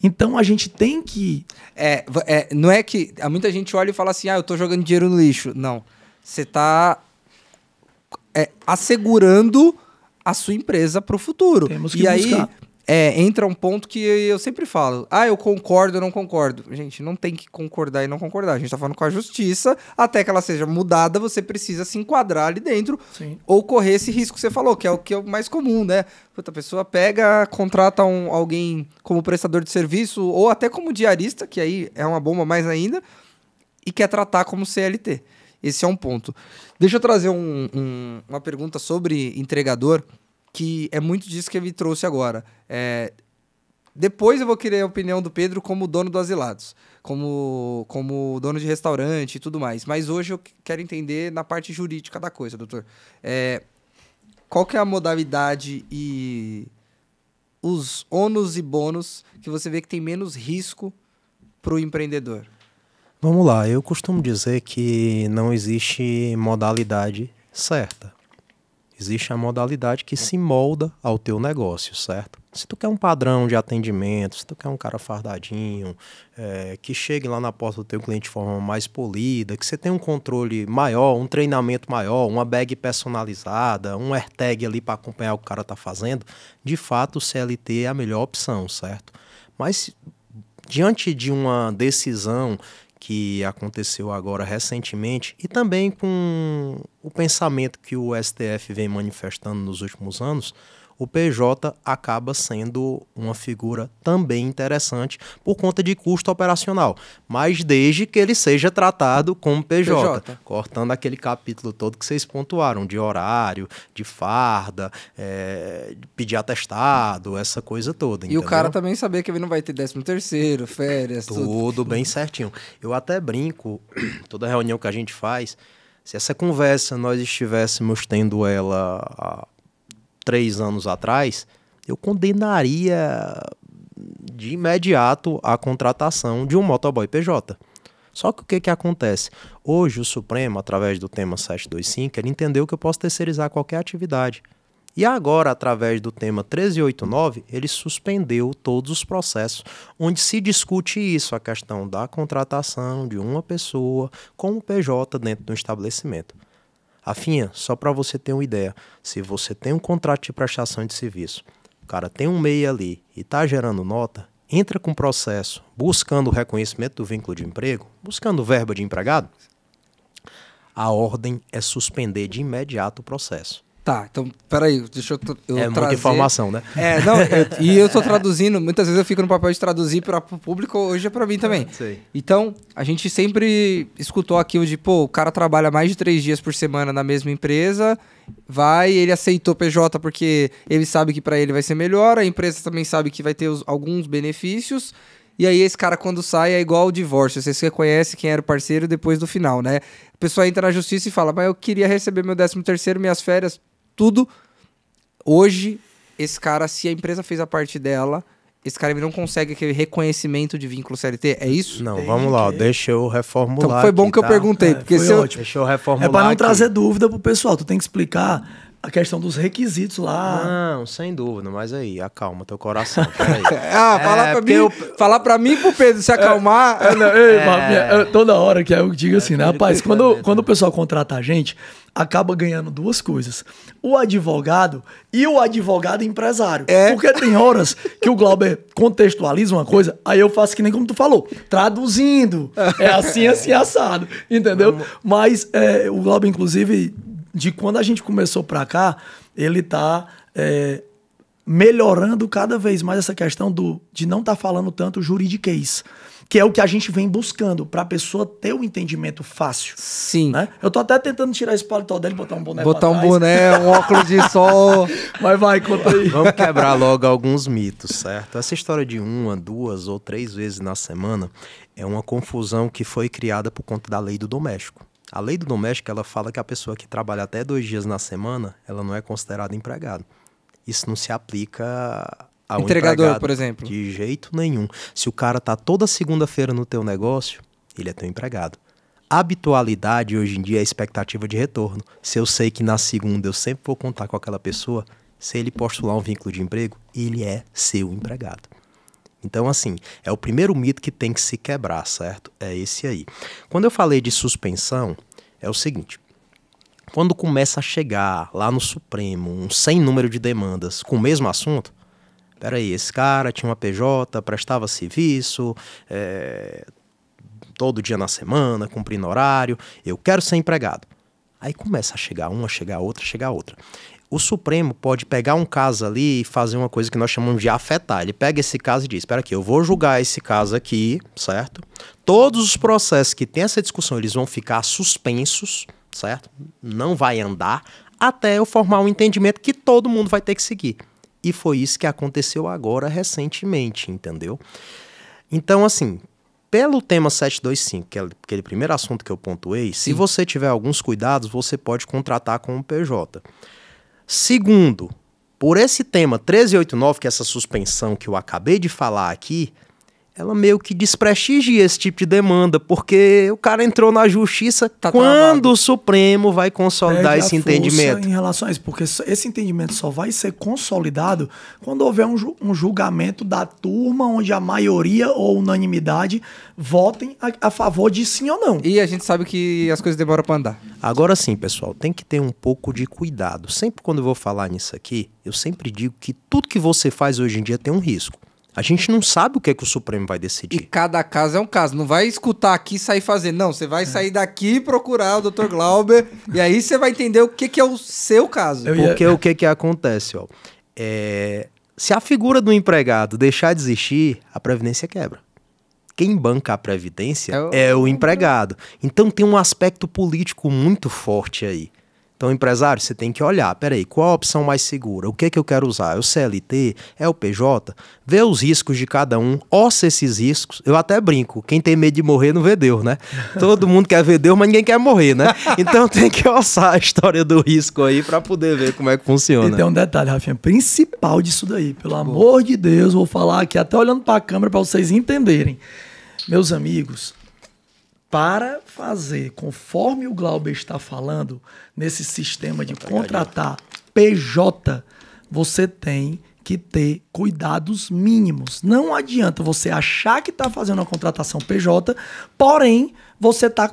B: Então a gente tem que...
C: Não é que... Muita gente olha e fala assim, eu tô jogando dinheiro no lixo. Não. Você tá assegurando a sua empresa pro futuro.
B: Temos que
C: e aí
B: buscar.
C: entra um ponto que eu sempre falo. Eu concordo, eu não concordo. Gente, não tem que concordar e não concordar. A gente tá falando com a justiça. Até que ela seja mudada, você precisa se enquadrar ali dentro.
B: Sim.
C: Ou correr esse risco que você falou, que é o mais comum, né? Puta, a pessoa pega, contrata alguém como prestador de serviço ou até como diarista, que aí é uma bomba mais ainda, e quer tratar como CLT. Esse é um ponto. Deixa eu trazer uma pergunta sobre entregador, que é muito disso que ele trouxe agora. Depois eu vou querer a opinião do Pedro como dono do Asilados, como dono de restaurante e tudo mais. Mas hoje eu quero entender na parte jurídica da coisa, doutor. Qual que é a modalidade e os ônus e bônus que você vê que tem menos risco para o empreendedor?
A: Vamos lá, eu costumo dizer que não existe modalidade certa. Existe a modalidade que se molda ao teu negócio, certo? Se tu quer um padrão de atendimento, se tu quer um cara fardadinho, que chegue lá na porta do teu cliente de forma mais polida, que você tenha um controle maior, um treinamento maior, uma bag personalizada, um AirTag ali para acompanhar o que o cara tá fazendo, de fato o CLT é a melhor opção, certo? Mas diante de uma decisão que aconteceu agora recentemente e também com o pensamento que o STF vem manifestando nos últimos anos, o PJ acaba sendo uma figura também interessante por conta de custo operacional, mas desde que ele seja tratado como PJ. Cortando aquele capítulo todo que vocês pontuaram, de horário, de farda, de pedir atestado, essa coisa toda.
C: E o cara também saber que ele não vai ter 13º, férias,
A: tudo bem certinho. Eu até brinco, toda reunião que a gente faz, se essa conversa nós estivéssemos tendo ela há 3 anos atrás, eu condenaria de imediato a contratação de um motoboy PJ. Só que o que acontece? Hoje o Supremo, através do tema 725, ele entendeu que eu posso terceirizar qualquer atividade. E agora, através do tema 1389, ele suspendeu todos os processos onde se discute isso, a questão da contratação de uma pessoa como PJ dentro do estabelecimento. Rafinha, só para você ter uma ideia, se você tem um contrato de prestação de serviço, o cara tem um MEI ali e está gerando nota, entra com processo buscando o reconhecimento do vínculo de emprego, buscando verba de empregado, a ordem é suspender de imediato o processo.
C: Tá, então, peraí, deixa eu trazer...
A: muita informação, né?
C: E eu tô traduzindo, muitas vezes eu fico no papel de traduzir para o público, hoje é para mim também.
A: Sei.
C: Então, a gente sempre escutou aquilo de, o cara trabalha mais de 3 dias por semana na mesma empresa, ele aceitou PJ porque ele sabe que para ele vai ser melhor, a empresa também sabe que vai ter alguns benefícios, e aí esse cara quando sai é igual o divórcio, você reconhece quem era o parceiro depois do final, né? A pessoa entra na justiça e fala, mas eu queria receber meu 13º, minhas férias, tudo. Hoje, esse cara, se a empresa fez a parte dela, esse cara não consegue aquele reconhecimento de vínculo CLT, é isso?
A: Não, vamos lá, deixa eu reformular.
C: Então foi bom
A: aqui,
C: que eu perguntei, porque
B: foi ótimo.
A: Deixa eu reformular.
B: É para não
A: aqui.
B: trazer dúvida pro pessoal, tu tem que explicar a questão dos requisitos lá.
A: Não, sem dúvida, mas aí, acalma teu coração, peraí.
C: Falar pra mim e pro Pedro se acalmar.
B: Toda hora que eu digo assim, né? Rapaz, quando o pessoal contrata a gente, acaba ganhando duas coisas. O advogado e o advogado empresário. Porque tem horas que o Glauber contextualiza uma coisa, aí eu faço que nem como tu falou, traduzindo. É assim, assado. Entendeu? Mas o Glauber, inclusive, de quando a gente começou pra cá, ele tá melhorando cada vez mais essa questão de não estar falando tanto juridiquês, que é o que a gente vem buscando, pra pessoa ter um entendimento fácil.
C: Sim.
B: Né? Eu tô até tentando tirar esse paletó dele e botar um boné
C: Botar um boné, um óculos de sol.
B: Mas vai, conta aí.
A: Vamos quebrar logo alguns mitos, certo? Essa história de 1, 2 ou 3 vezes na semana é uma confusão que foi criada por conta da lei do doméstico. A lei do doméstico, ela fala que a pessoa que trabalha até 2 dias na semana, ela não é considerada empregado. Isso não se aplica ao
C: entregador, por exemplo.
A: De jeito nenhum. Se o cara tá toda segunda-feira no teu negócio, ele é teu empregado. Habitualidade hoje em dia é a expectativa de retorno. Se eu sei que na segunda eu sempre vou contar com aquela pessoa, se ele postular um vínculo de emprego, ele é seu empregado. Então, assim, é o primeiro mito que tem que se quebrar, certo? É esse aí. Quando eu falei de suspensão, é o seguinte. Quando começa a chegar lá no Supremo um sem número de demandas com o mesmo assunto, peraí, esse cara tinha uma PJ, prestava serviço, todo dia na semana, cumprindo horário, eu quero ser empregado. Aí começa a chegar uma, chegar outra, chegar outra. O Supremo pode pegar um caso ali e fazer uma coisa que nós chamamos de afetar. Ele pega esse caso e diz, espera aqui, eu vou julgar esse caso aqui, certo? Todos os processos que tem essa discussão, eles vão ficar suspensos, certo? Não vai andar até eu formar um entendimento que todo mundo vai ter que seguir. E foi isso que aconteceu agora recentemente, entendeu? Então, assim, pelo tema 725, que é aquele primeiro assunto que eu pontuei, se você tiver alguns cuidados, você pode contratar com o PJ. Segundo, por esse tema 1389, que é essa suspensão que eu acabei de falar aqui, ela meio que desprestigia esse tipo de demanda, porque o cara entrou na justiça quando o Supremo vai consolidar esse entendimento.
B: Em relação a isso, porque esse entendimento só vai ser consolidado quando houver um julgamento da turma onde a maioria ou unanimidade votem a favor de sim ou não.
C: E a gente sabe que as coisas demoram para andar.
A: Agora sim, pessoal, tem que ter um pouco de cuidado. Sempre quando eu vou falar nisso aqui, eu sempre digo que tudo que você faz hoje em dia tem um risco. A gente não sabe o que o Supremo vai decidir.
C: E cada caso é um caso. Não vai escutar aqui e sair fazendo. Não, você vai sair daqui e procurar o Dr. Glauber. E aí você vai entender o que é o seu caso.
A: Porque o que acontece, ó. Se a figura do empregado deixar de existir, a Previdência quebra. Quem banca a Previdência é o empregado. Então tem um aspecto político muito forte aí. Então, empresário, você tem que olhar, peraí, qual a opção mais segura? O que eu quero usar? É o CLT? É o PJ? Ver os riscos de cada um, ossa esses riscos. Eu até brinco, quem tem medo de morrer não vê Deus, né? Todo mundo quer ver Deus, mas ninguém quer morrer, né? Então tem que ossar a história do risco aí para poder ver como é que funciona.
B: E tem um detalhe, Rafinha, principal disso daí, pelo amor de Deus, vou falar aqui até olhando para a câmera para vocês entenderem. Meus amigos, para fazer conforme o Glauber está falando, nesse sistema de contratar PJ, você tem que ter cuidados mínimos. Não adianta você achar que está fazendo uma contratação PJ, porém, você está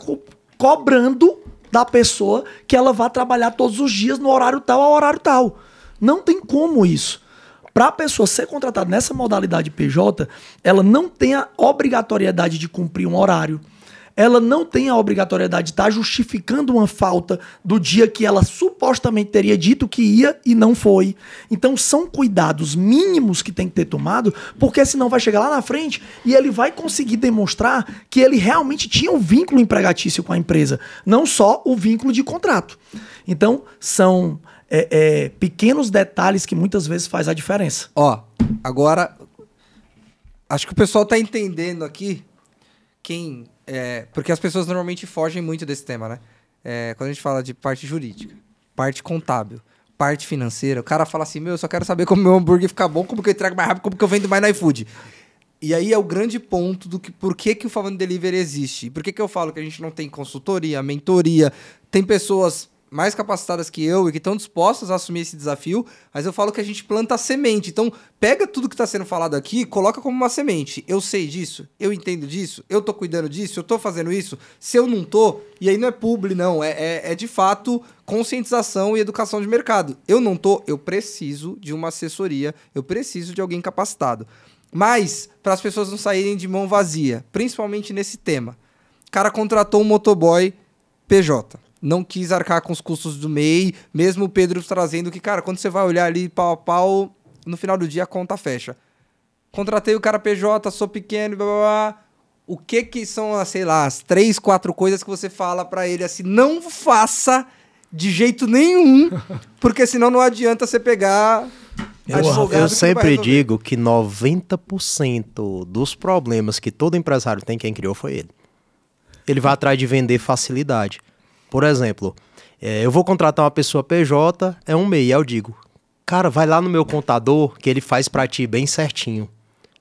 B: cobrando da pessoa que ela vá trabalhar todos os dias no horário tal ao horário tal. Não tem como isso. Para a pessoa ser contratada nessa modalidade PJ, ela não tem a obrigatoriedade de cumprir um horário. Ela não tem a obrigatoriedade de estar justificando uma falta do dia que ela supostamente teria dito que ia e não foi. Então são cuidados mínimos que tem que ter tomado, porque senão vai chegar lá na frente e ele vai conseguir demonstrar que ele realmente tinha um vínculo empregatício com a empresa, não só o vínculo de contrato. Então são pequenos detalhes que muitas vezes faz a diferença.
C: Ó, agora, acho que o pessoal tá entendendo aqui porque as pessoas normalmente fogem muito desse tema, né? Quando a gente fala de parte jurídica, parte contábil, parte financeira, o cara fala assim, eu só quero saber como meu hambúrguer fica bom, como que eu entrego mais rápido, como que eu vendo mais no iFood. E aí é o grande ponto do que por que o Falando Delivery existe. E por que eu falo que a gente não tem consultoria, mentoria, tem pessoas mais capacitadas que eu e que estão dispostas a assumir esse desafio, mas eu falo que a gente planta a semente. Então, pega tudo que está sendo falado aqui, coloca como uma semente. Eu sei disso, eu entendo disso, eu tô cuidando disso, eu tô fazendo isso. Se eu não tô, e aí não é publi, não, é de fato conscientização e educação de mercado. Eu não tô, eu preciso de uma assessoria, eu preciso de alguém capacitado. Mas, para as pessoas não saírem de mão vazia, principalmente nesse tema, o cara contratou um motoboy PJ. Não quis arcar com os custos do MEI, mesmo o Pedro trazendo que, cara, quando você vai olhar ali pau a pau, no final do dia a conta fecha. Contratei o cara PJ, sou pequeno, blá, blá, blá. O que são, sei lá, as 3, 4 coisas que você fala pra ele assim, não faça de jeito nenhum, porque senão não adianta você pegar advogado.
A: Eu sempre digo que 90% dos problemas que todo empresário tem, quem criou foi ele. Ele vai atrás de vender facilidade. Por exemplo, eu vou contratar uma pessoa PJ, é um MEI, eu digo, cara, vai lá no meu contador que ele faz pra ti bem certinho.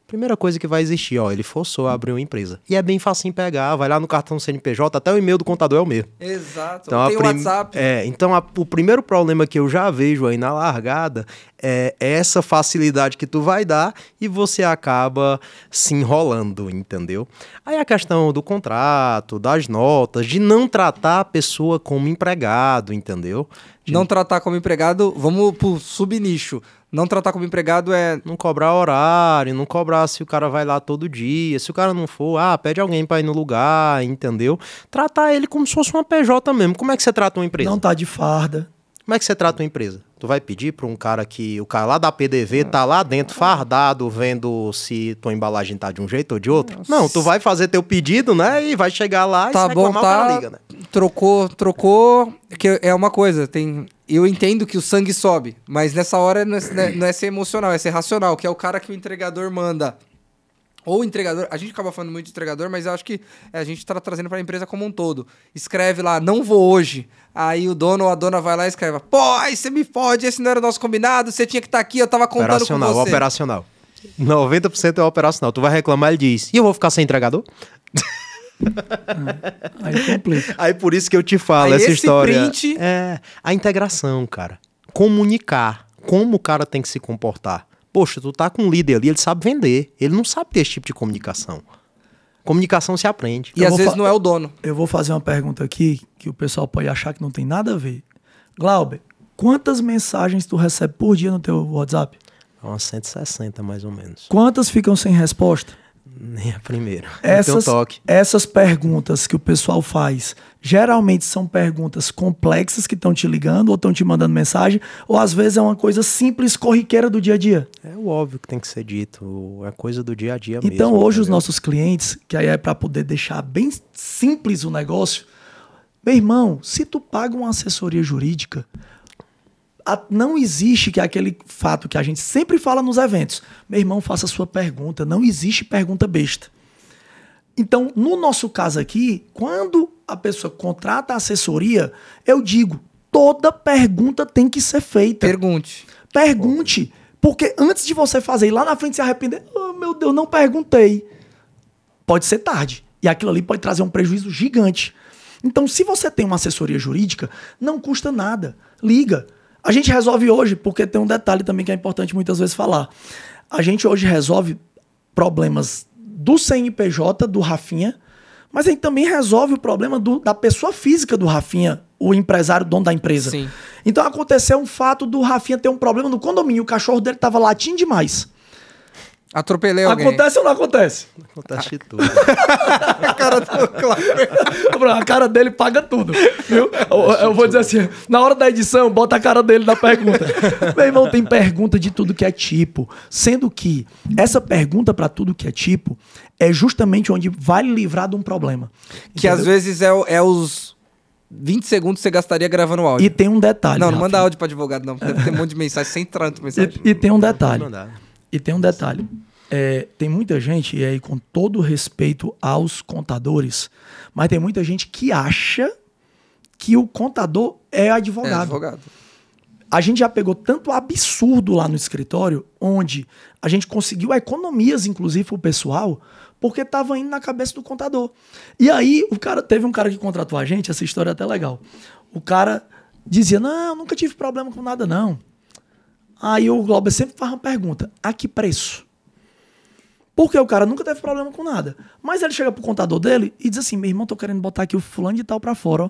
A: Primeira coisa que vai existir, ó, ele forçou a abrir uma empresa. E é bem facinho pegar, vai lá no cartão CNPJ, até o e-mail do contador é o mesmo.
C: Exato,
A: então,
C: tem o WhatsApp.
A: Então o primeiro problema que eu já vejo aí na largada é essa facilidade que tu vai dar e você acaba se enrolando, entendeu? Aí a questão do contrato, das notas, de não tratar a pessoa como empregado, entendeu?
C: Não tratar como empregado, vamos pro subnicho. Não tratar como empregado é...
A: Não cobrar horário, não cobrar se o cara vai lá todo dia. Se o cara não for, pede alguém pra ir no lugar, entendeu? Tratar ele como se fosse uma PJ mesmo. Como é que você trata uma empresa?
B: Não tá de farda.
A: Como é que você trata uma empresa? Tu vai pedir pra um cara que... O cara lá da PDV tá lá dentro, fardado, vendo se tua embalagem tá de um jeito ou de outro? Nossa. Não, tu vai fazer teu pedido, né? E vai chegar lá
C: tá
A: e
C: bom,
A: reclamar, o cara liga, né?
C: Trocou, que é uma coisa, eu entendo que o sangue sobe, mas nessa hora não é ser emocional, é ser racional, que é o cara que o entregador manda. Ou o entregador, a gente acaba falando muito de entregador, mas eu acho que a gente tá trazendo pra empresa como um todo. Escreve lá, não vou hoje. Aí o dono ou a dona vai lá e escreve, pô, aí você me fode, esse não era o nosso combinado, você tinha que estar aqui, eu tava contando com você.
A: Operacional. 90% é operacional. Tu vai reclamar, ele diz, e eu vou ficar sem entregador?
B: Aí complica.
A: Aí por isso que eu te falo, essa história. Print... É a integração, cara. Comunicar. Como o cara tem que se comportar. Poxa, tu tá com um líder ali, ele sabe vender. Ele não sabe ter esse tipo de comunicação. Comunicação se aprende.
C: E às vezes não é o dono.
B: Eu vou fazer uma pergunta aqui que o pessoal pode achar que não tem nada a ver. Glauber, quantas mensagens tu recebe por dia no teu WhatsApp?
A: Umas 160, mais ou menos.
B: Quantas ficam sem resposta?
A: Nem a primeira.
B: Essas perguntas que o pessoal faz, geralmente são perguntas complexas que estão te ligando ou estão te mandando mensagem, ou às vezes é uma coisa simples, corriqueira do dia a dia.
A: É o óbvio que tem que ser dito, é coisa do dia a dia
B: mesmo. Então hoje os nossos clientes, que aí é para poder deixar bem simples o negócio, meu irmão, se tu paga uma assessoria jurídica, não existe que é aquele fato que a gente sempre fala nos eventos. Meu irmão, faça a sua pergunta. Não existe pergunta besta. Então, no nosso caso aqui, quando a pessoa contrata a assessoria, eu digo, toda pergunta tem que ser feita. Pergunte. Porque antes de você fazer e lá na frente se arrepender, oh, meu Deus, não perguntei. Pode ser tarde. E aquilo ali pode trazer um prejuízo gigante. Então, se você tem uma assessoria jurídica, não custa nada. Liga. A gente resolve hoje, porque tem um detalhe também que é importante muitas vezes falar. A gente hoje resolve problemas do CNPJ, do Rafinha, mas a gente também resolve o problema da pessoa física do Rafinha, o empresário, dono da empresa.
C: Sim.
B: Então aconteceu um fato do Rafinha ter um problema no condomínio, o cachorro dele estava latindo demais.
C: Atropelei alguém.
B: Acontece ou não acontece?
A: Acontece de tudo.
C: A cara do Cláudio.
B: A cara dele paga tudo. Viu? Eu vou dizer assim, na hora da edição, bota a cara dele na pergunta. Meu irmão, tem pergunta de tudo que é tipo. Sendo que essa pergunta para tudo que é tipo é justamente onde vai lhe livrar de um problema.
C: Que às vezes é os 20 segundos que você gastaria gravando áudio.
B: E tem um detalhe.
C: Não manda áudio para advogado, não. Deve ter um monte de mensagem, sem tanto mensagem.
B: E tem um detalhe. Tem muita gente, e aí com todo respeito aos contadores, mas tem muita gente que acha que o contador é advogado. A gente já pegou tanto absurdo lá no escritório, onde a gente conseguiu economias, inclusive, pro pessoal, porque estava indo na cabeça do contador. E aí, teve um cara que contratou a gente, essa história é até legal. O cara dizia, não, nunca tive problema com nada, não. Aí o Glauber sempre faz uma pergunta, a que preço? Porque o cara nunca teve problema com nada. Mas ele chega pro contador dele e diz assim, meu irmão, tô querendo botar aqui o fulano de tal pra fora, ó.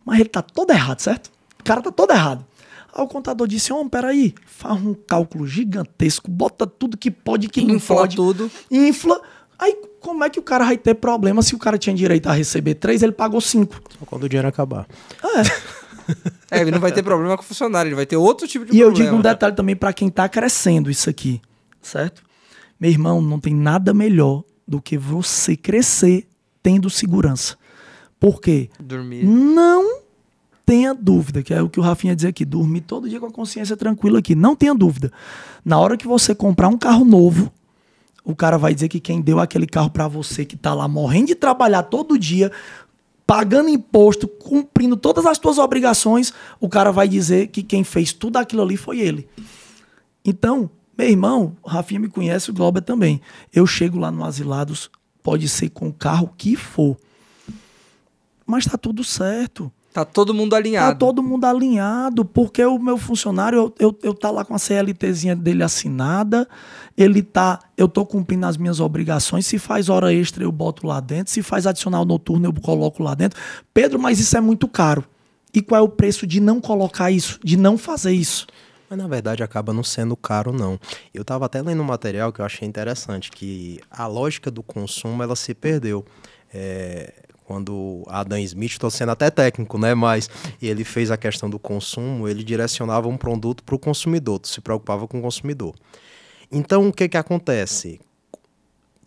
B: Mas ele tá todo errado, certo? O cara tá todo errado. Aí o contador disse, peraí, faz um cálculo gigantesco, bota tudo que pode e que não pode.
C: Tudo.
B: Infla. Aí como é que o cara vai ter problema se o cara tinha direito a receber 3, ele pagou 5?
A: Só quando o dinheiro acabar.
C: Ele não vai ter problema com o funcionário, ele vai ter outro tipo de
B: problema. E eu digo um detalhe também para quem tá crescendo isso aqui, certo? Meu irmão, não tem nada melhor do que você crescer tendo segurança. Por quê?
C: Dormir.
B: Não tenha dúvida, que é o que o Rafinha dizia aqui, dormir todo dia com a consciência tranquila aqui. Não tenha dúvida. Na hora que você comprar um carro novo, o cara vai dizer que quem deu aquele carro para você, que tá lá morrendo de trabalhar todo dia, pagando imposto, cumprindo todas as suas obrigações, o cara vai dizer que quem fez tudo aquilo ali foi ele. Então, meu irmão, o Rafinha me conhece, o Glauber também. Eu chego lá no Asilados, pode ser com o carro que for. Mas tá tudo certo.
C: Tá todo mundo alinhado.
B: Tá todo mundo alinhado, porque o meu funcionário, eu tá lá com a CLTzinha dele assinada, eu tô cumprindo as minhas obrigações, se faz hora extra eu boto lá dentro, se faz adicional noturno eu coloco lá dentro. Pedro, mas isso é muito caro. E qual é o preço de não colocar isso, de não fazer isso?
A: Mas na verdade acaba não sendo caro, não. Eu estava até lendo um material que eu achei interessante, que a lógica do consumo ela se perdeu. Quando Adam Smith, estou sendo até técnico, né? Mas ele fez a questão do consumo, ele direcionava um produto para o consumidor, se preocupava com o consumidor. Então o que acontece?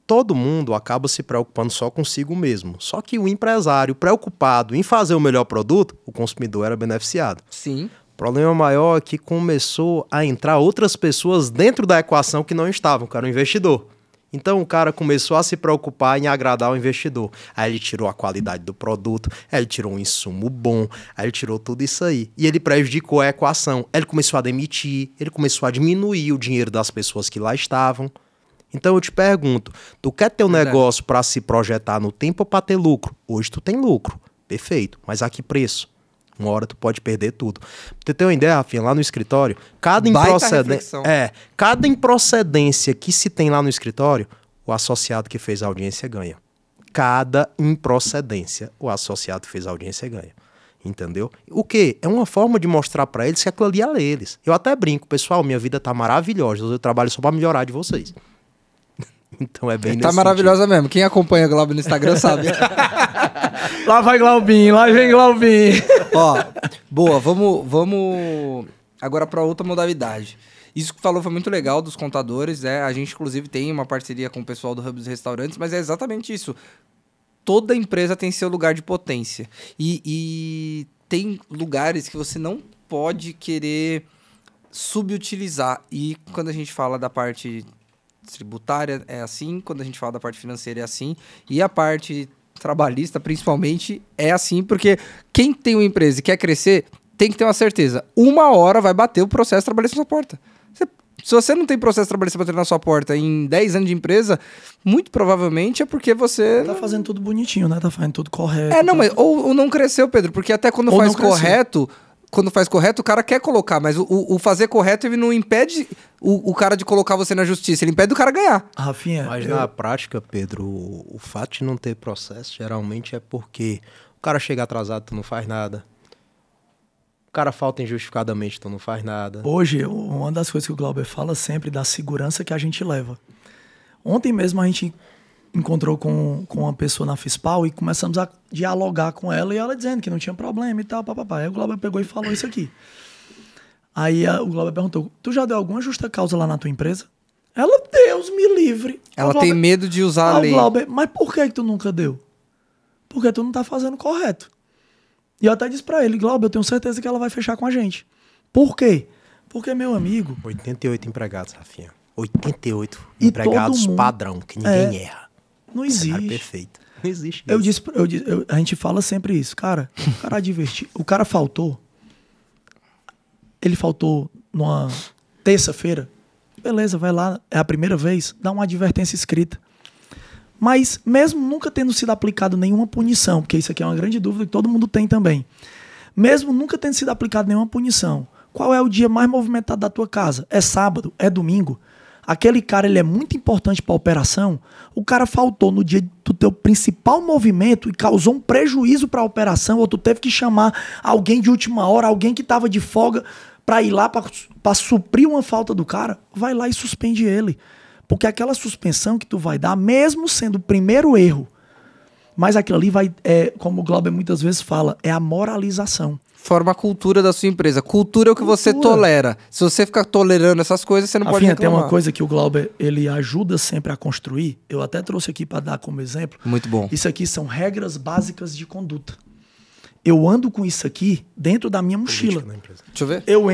A: Todo mundo acaba se preocupando só consigo mesmo. Só que o empresário preocupado em fazer o melhor produto, o consumidor era beneficiado.
C: Sim.
A: O problema maior é que começou a entrar outras pessoas dentro da equação que não estavam, que era o investidor. Então o cara começou a se preocupar em agradar o investidor. Aí ele tirou a qualidade do produto, aí ele tirou um insumo bom, aí ele tirou tudo isso aí. E ele prejudicou a equação. Aí ele começou a demitir, ele começou a diminuir o dinheiro das pessoas que lá estavam. Então eu te pergunto, tu quer ter um negócio para se projetar no tempo ou para ter lucro? Hoje tu tem lucro, perfeito, mas a que preço? Uma hora tu pode perder tudo. Pra você ter uma ideia, Rafinha, lá no escritório, cada improcedência que se tem lá no escritório, o associado que fez a audiência ganha. Cada improcedência, o associado que fez a audiência ganha. Entendeu? O quê? É uma forma de mostrar pra eles que aquilo ali é eles. Eu até brinco, pessoal, minha vida tá maravilhosa, eu trabalho só pra melhorar de vocês. Então é bem nesse
C: Tá maravilhosa mesmo. Quem acompanha o Glauber no Instagram sabe.
B: Lá vai Glaubinho, lá vem Glaubinho.
C: Ó, boa, vamos agora para outra modalidade. Isso que falou foi muito legal dos contadores, né? A gente, inclusive, tem uma parceria com o pessoal do Hub dos Restaurantes, mas é exatamente isso. Toda empresa tem seu lugar de potência. E tem lugares que você não pode querer subutilizar. E quando a gente fala da parte tributária é assim, quando a gente fala da parte financeira é assim, e a parte trabalhista, principalmente, é assim, porque quem tem uma empresa e quer crescer, tem que ter uma certeza. Uma hora vai bater o processo trabalhista na sua porta. Se você não tem processo trabalhista batendo na sua porta em 10 anos de empresa, muito provavelmente é porque você...
B: Tá fazendo tudo bonitinho, né? Tá fazendo tudo correto.
C: Mas ou não cresceu, Pedro, porque até quando faz correto... Quando faz correto, o cara quer colocar, mas o fazer correto, ele não impede o cara de colocar você na justiça, ele impede o cara ganhar.
B: Rafinha,
A: mas na prática, Pedro, o fato de não ter processo, geralmente é porque o cara chega atrasado, tu não faz nada. O cara falta injustificadamente, tu não faz nada.
B: Hoje, uma das coisas que o Glauber fala sempre da segurança que a gente leva. Ontem mesmo a gente encontrou com uma pessoa na Fispal e começamos a dialogar com ela e ela dizendo que não tinha problema e tal, papapá. Aí o Glauber pegou e falou isso aqui. Aí o Glauber perguntou, tu já deu alguma justa causa lá na tua empresa? Ela, Deus me livre.
C: Ela tem medo de usar a lei.
B: Glauber, mas por que tu nunca deu? Porque tu não tá fazendo correto. E eu até disse pra ele, Glauber, eu tenho certeza que ela vai fechar com a gente. Por quê? Porque, meu amigo...
A: 88 empregados, Rafinha. 88 empregados padrão, que ninguém erra.
B: Não existe.
A: Perfeito. Não existe.
B: A gente fala sempre isso. Cara, o cara divertiu. O cara faltou. Ele faltou numa terça-feira. Beleza, vai lá. É a primeira vez. Dá uma advertência escrita. Mas, mesmo nunca tendo sido aplicado nenhuma punição, porque isso aqui é uma grande dúvida que todo mundo tem também. mesmo nunca tendo sido aplicada nenhuma punição, qual é o dia mais movimentado da tua casa? É sábado? É domingo? Aquele cara, ele é muito importante para a operação. O cara faltou no dia do teu principal movimento e causou um prejuízo para a operação, ou tu teve que chamar alguém de última hora, alguém que estava de folga para ir lá para suprir uma falta do cara, vai lá e suspende ele. Porque aquela suspensão que tu vai dar, mesmo sendo o primeiro erro, mas aquilo ali vai, como o Glauber muitas vezes fala, é a moralização.
C: Forma a cultura da sua empresa. Cultura é o que você tolera. Se você ficar tolerando essas coisas, você não pode reclamar.
B: Tem uma coisa que o Glauber, ele ajuda sempre a construir. Eu até trouxe aqui para dar como exemplo.
C: Muito bom.
B: Isso aqui são regras básicas de conduta. Eu ando com isso aqui dentro da minha mochila.
C: Deixa eu ver.
B: Eu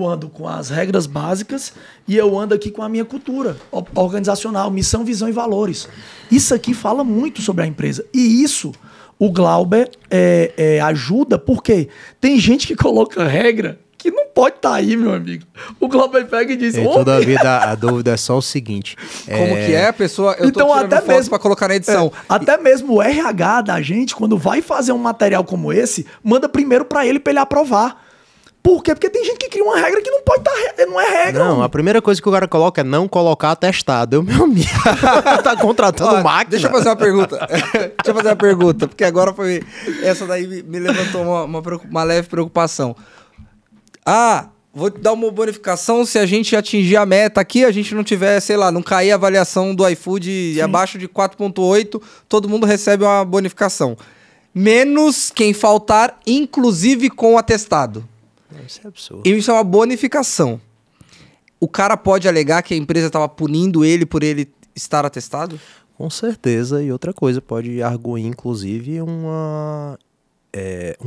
B: ando com as regras básicas e eu ando aqui com a minha cultura organizacional, missão, visão e valores. Isso aqui fala muito sobre a empresa. E isso o Glauber ajuda, porque tem gente que coloca regra que não pode estar aí, meu amigo. O Glauber pega e diz...
A: Em toda a vida, a dúvida é só o seguinte...
C: Como que é a pessoa... Eu tô tirando até mesmo para colocar na edição.
B: Até mesmo o RH da gente, quando vai fazer um material como esse, manda primeiro para ele aprovar. Por quê? Porque tem gente que cria uma regra que não pode estar... Não é regra.
A: Não, a primeira coisa que o cara coloca é não colocar atestado. Meu amigo, tá contratando máquina.
C: Deixa eu fazer uma pergunta. Porque agora foi... Essa daí me levantou uma leve preocupação. Vou te dar uma bonificação se a gente atingir a meta aqui, a gente não tiver, sei lá, não cair a avaliação do iFood abaixo de 4.8, todo mundo recebe uma bonificação. Menos quem faltar, inclusive com atestado.
A: Isso é absurdo.
C: Isso é uma bonificação. O cara pode alegar que a empresa estava punindo ele por ele estar atestado?
A: Com certeza. E outra coisa, pode arguir, inclusive, um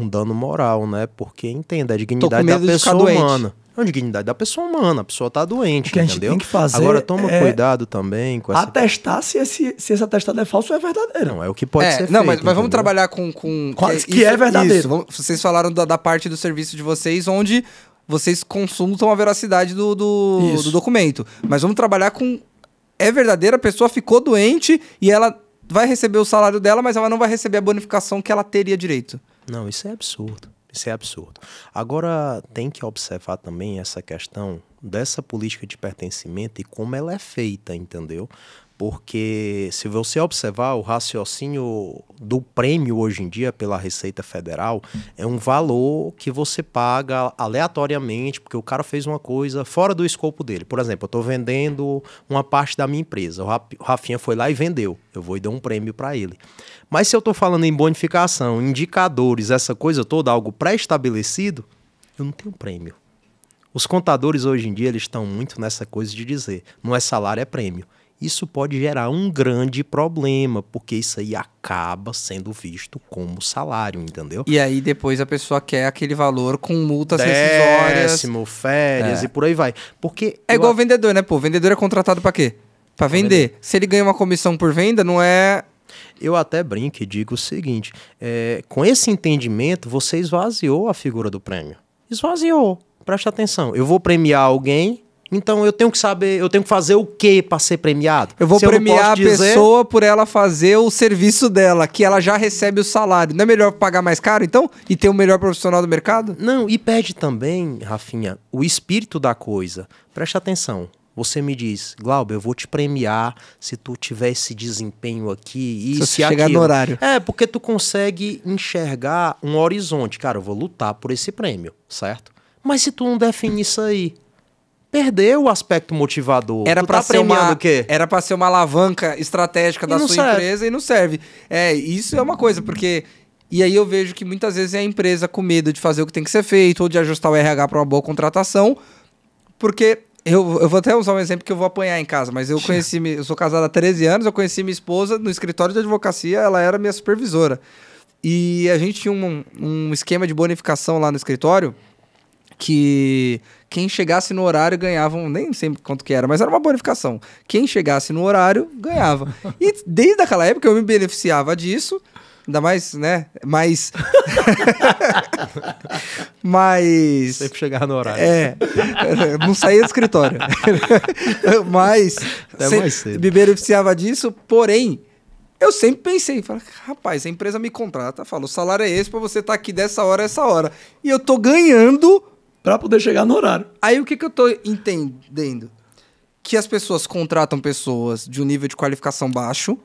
A: dano moral, né? Porque entenda, a dignidade da pessoa humana. É a dignidade da pessoa humana. A pessoa tá doente,
B: o que
A: entendeu?
B: A gente tem que fazer.
A: Agora toma cuidado também com essa...
B: Atestar se esse atestado é falso ou é verdadeiro.
A: Não, é o que pode ser
C: não,
A: feito.
C: Mas vamos trabalhar com
B: que é verdadeiro.
C: Vocês falaram da parte do serviço de vocês, onde vocês consultam a veracidade do documento. Mas vamos trabalhar com... É verdadeiro, a pessoa ficou doente e ela vai receber o salário dela, mas ela não vai receber a bonificação que ela teria direito.
A: Não, isso é absurdo. Isso é absurdo. Agora, tem que observar também essa questão dessa política de pertencimento e como ela é feita, entendeu? Porque se você observar o raciocínio do prêmio hoje em dia pela Receita Federal, é um valor que você paga aleatoriamente, porque o cara fez uma coisa fora do escopo dele. Por exemplo, eu estou vendendo uma parte da minha empresa, o Rafinha foi lá e vendeu, eu vou e dou um prêmio para ele. Mas se eu estou falando em bonificação, indicadores, essa coisa toda, algo pré-estabelecido, eu não tenho prêmio. Os contadores hoje em dia eles estão muito nessa coisa de dizer, não é salário, é prêmio. Isso pode gerar um grande problema, porque isso aí acaba sendo visto como salário, entendeu?
C: E aí depois a pessoa quer aquele valor com multas rescisórias.
A: Décimo, férias e por aí vai. Porque
C: é igual o vendedor, né? Pô, o vendedor é contratado pra quê? Pra vender. Se ele ganha uma comissão por venda, não é...
A: Eu até brinco e digo o seguinte, com esse entendimento, você esvaziou a figura do prêmio. Esvaziou. Preste atenção. Eu vou premiar alguém... Então eu tenho que saber, eu tenho que fazer o que para ser premiado?
C: Eu vou premiar a pessoa por ela fazer o serviço dela, que ela já recebe o salário. Não é melhor pagar mais caro, então? E ter o melhor profissional do mercado?
A: Não, e perde também, Rafinha, o espírito da coisa. Preste atenção. Você me diz, Glauber, eu vou te premiar se tu tiver esse desempenho aqui, isso e aquilo.
C: Chegar no horário.
A: Porque tu consegue enxergar um horizonte. Cara, eu vou lutar por esse prêmio, certo? Mas se tu não define isso aí, perdeu o aspecto motivador.
C: Era para ser era para ser uma alavanca estratégica da sua empresa e não serve. Isso é uma coisa, porque... E aí eu vejo que muitas vezes é a empresa com medo de fazer o que tem que ser feito ou de ajustar o RH para uma boa contratação, porque... Eu vou até usar um exemplo que eu vou apanhar em casa, mas eu sou casado há 13 anos, eu conheci minha esposa no escritório de advocacia, ela era minha supervisora. E a gente tinha um esquema de bonificação lá no escritório, que quem chegasse no horário ganhava, nem sei quanto que era, mas era uma bonificação. Quem chegasse no horário ganhava. E desde aquela época eu me beneficiava disso, ainda mais, né? Mas
A: sempre chegava no horário.
C: Não saía do escritório. Mas
A: até mais cedo.
C: Me beneficiava disso, porém, Eu sempre pensei, falei, rapaz, a empresa me contrata, fala, o salário é esse pra você estar aqui dessa hora a essa hora. E eu tô ganhando...
B: Pra poder chegar no horário.
C: Aí o que eu tô entendendo? Que as pessoas contratam pessoas de um nível de qualificação baixo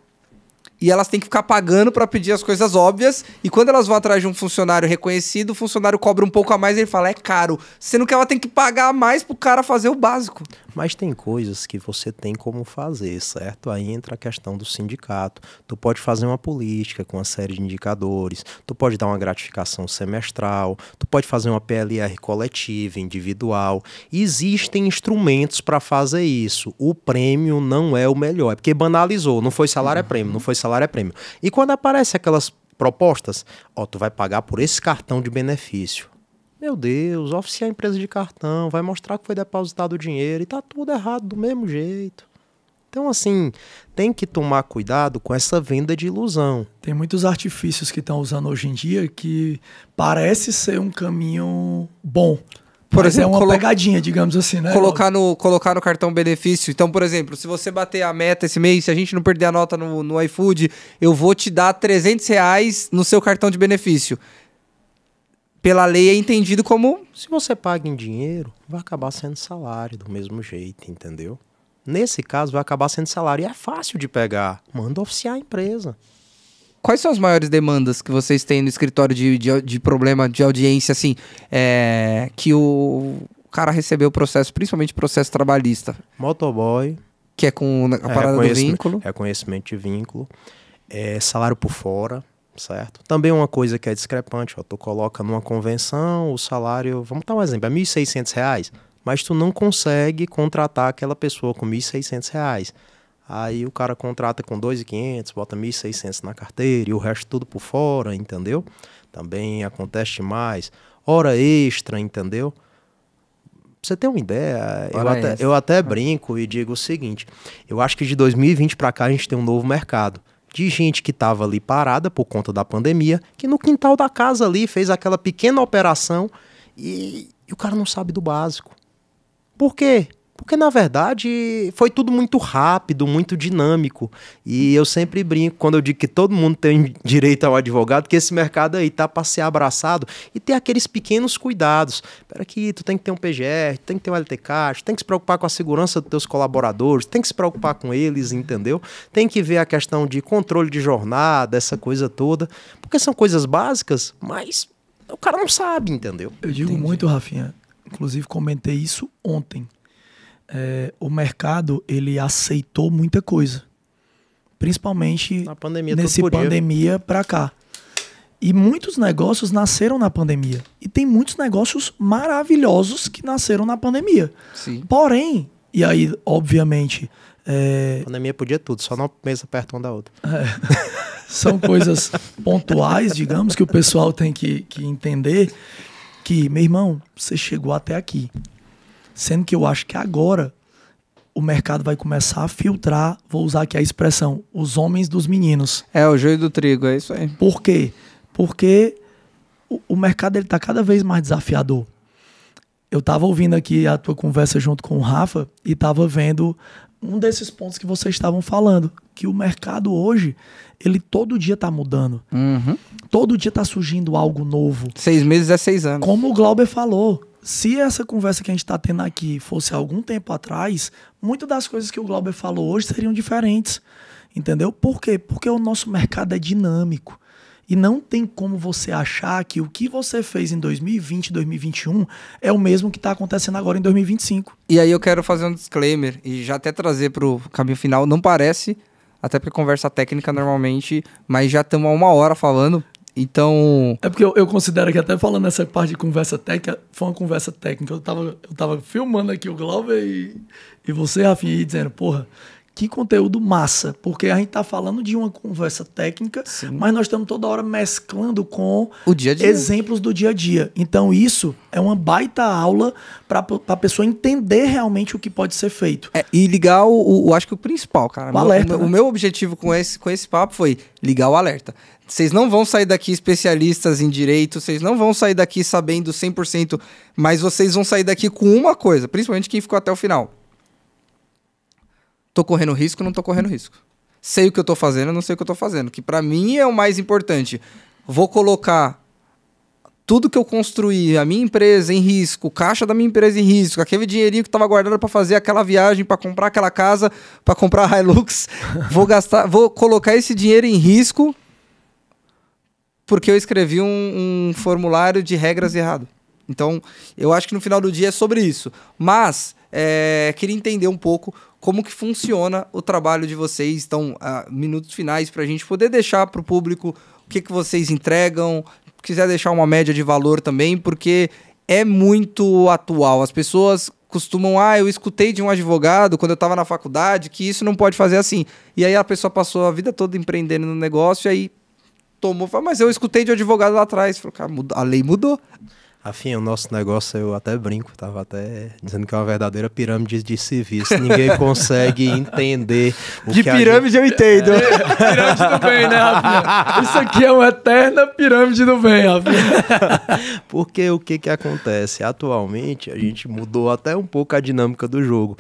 C: e elas têm que ficar pagando pra pedir as coisas óbvias, e quando elas vão atrás de um funcionário reconhecido, o funcionário cobra um pouco a mais e ele fala, é caro. Sendo que ela tem que pagar mais pro cara fazer o básico.
A: Mas tem coisas que você tem como fazer, certo? Aí entra a questão do sindicato. Tu pode fazer uma política com uma série de indicadores, tu pode dar uma gratificação semestral, tu pode fazer uma PLR coletiva, individual. Existem instrumentos para fazer isso. O prêmio não é o melhor, é porque banalizou, não foi salário é prêmio, não foi salário é prêmio. E quando aparece aquelas propostas, ó, tu vai pagar por esse cartão de benefício. Meu Deus, oficiar a empresa de cartão, vai mostrar que foi depositado o dinheiro e tá tudo errado do mesmo jeito. Então, assim, tem que tomar cuidado com essa venda de ilusão.
B: Tem muitos artifícios que estão usando hoje em dia que parece ser um caminho bom.
C: Por
B: mas
C: exemplo,
B: é uma pegadinha, digamos assim, né?
C: Colocar no cartão benefício. Então, por exemplo, se você bater a meta esse mês, se a gente não perder a nota no iFood, eu vou te dar R$300 no seu cartão de benefício. Pela lei é entendido como...
A: Se você paga em dinheiro, vai acabar sendo salário do mesmo jeito, entendeu? Nesse caso, vai acabar sendo salário. E é fácil de pegar. Manda oficiar a empresa.
C: Quais são as maiores demandas que vocês têm no escritório de problema de audiência, assim, que o cara recebeu o processo, principalmente processo trabalhista?
A: Motoboy.
C: Que é com a parada do vínculo.
A: Reconhecimento de vínculo. Salário por fora. Certo? Também uma coisa que é discrepante, ó, tu coloca numa convenção o salário, vamos dar um exemplo, é R$1.600, mas tu não consegue contratar aquela pessoa com R$1.600. Aí o cara contrata com R$2.500, bota R$1.600 na carteira e o resto tudo por fora, entendeu? Também acontece demais. Hora extra, entendeu? Pra você ter uma ideia, eu até brinco e digo o seguinte, eu acho que de 2020 para cá a gente tem um novo mercado. De gente que estava ali parada por conta da pandemia, que no quintal da casa ali fez aquela pequena operação e o cara não sabe do básico. Por quê? Porque, na verdade, foi tudo muito rápido, muito dinâmico. E eu sempre brinco, quando eu digo que todo mundo tem direito ao advogado, que esse mercado aí tá para ser abraçado e ter aqueles pequenos cuidados. Espera aqui, tu tem que ter um PGR, tu tem que ter um LTK, tu tem que se preocupar com a segurança dos teus colaboradores, tem que se preocupar com eles, entendeu? Tem que ver a questão de controle de jornada, essa coisa toda. Porque são coisas básicas, mas o cara não sabe, entendeu?
B: Eu digo muito, Rafinha, inclusive comentei isso ontem. O mercado, ele aceitou muita coisa. Principalmente
A: na pandemia,
B: nesse pandemia pra cá. E muitos negócios nasceram na pandemia. E tem muitos negócios maravilhosos que nasceram na pandemia.
C: Sim.
B: Porém, e aí, obviamente...
A: A pandemia podia tudo, só não mesa perto uma da outra.
B: São coisas pontuais, digamos, que o pessoal tem que entender que, meu irmão, você chegou até aqui. Sendo que eu acho que agora o mercado vai começar a filtrar, vou usar aqui a expressão, os homens dos meninos.
C: O joio do trigo, é isso aí.
B: Por quê? Porque o mercado está cada vez mais desafiador. Eu estava ouvindo aqui a tua conversa junto com o Rafa e estava vendo um desses pontos que vocês estavam falando, que o mercado hoje, ele todo dia está mudando.
C: Uhum.
B: Todo dia está surgindo algo novo.
C: 6 meses é 6 anos.
B: Como o Glauber falou, se essa conversa que a gente está tendo aqui fosse algum tempo atrás, muitas das coisas que o Glauber falou hoje seriam diferentes. Entendeu? Por quê? Porque o nosso mercado é dinâmico. E não tem como você achar que o que você fez em 2020, 2021 é o mesmo que está acontecendo agora em 2025.
C: E aí eu quero fazer um disclaimer e já até trazer para o caminho final. Não parece, até porque conversa técnica normalmente, mas já estamos há 1 hora falando. Então...
B: É porque eu considero que até falando essa parte de conversa técnica, foi uma conversa técnica. Eu tava filmando aqui o Glauber e você, Rafinha, aí dizendo, porra, que conteúdo massa. Porque a gente tá falando de uma conversa técnica, sim, mas nós estamos toda hora mesclando com
C: o dia a dia,
B: exemplos do dia a dia. Então isso é uma baita aula para a pessoa entender realmente o que pode ser feito.
C: E ligar acho que o principal, cara.
B: O alerta,
C: o meu objetivo com esse papo foi ligar o alerta. Vocês não vão sair daqui especialistas em direito, vocês não vão sair daqui sabendo 100%, mas vocês vão sair daqui com uma coisa, principalmente quem ficou até o final. Tô correndo risco ou não tô correndo risco? sei o que eu tô fazendo, eu não sei o que eu tô fazendo. Que pra mim é o mais importante. Vou colocar tudo que eu construí, a minha empresa em risco, caixa da minha empresa em risco, aquele dinheirinho que tava guardando para fazer aquela viagem, para comprar aquela casa, para comprar a Hilux, vou colocar esse dinheiro em risco porque eu escrevi um formulário de regras errado. Então, eu acho que no final do dia é sobre isso. Mas, queria entender um pouco como que funciona o trabalho de vocês. Então, minutos finais para a gente poder deixar para o público o que vocês entregam. Quiser deixar uma média de valor também, porque é muito atual. As pessoas costumam, eu escutei de um advogado quando eu estava na faculdade que isso não pode fazer assim. E aí a pessoa passou a vida toda empreendendo no negócio e aí mas eu escutei de um advogado lá atrás. Falei, cara, a lei mudou.
A: Afim, o nosso negócio, eu até brinco, tava até dizendo que é uma verdadeira pirâmide de serviço. Ninguém consegue entender o
C: de
A: que
C: pirâmide eu entendo.
B: Pirâmide do bem, né, Rafinha? Isso aqui é uma eterna pirâmide do bem, Rafinha.
A: Porque o que acontece? Atualmente, a gente mudou até um pouco a dinâmica do jogo.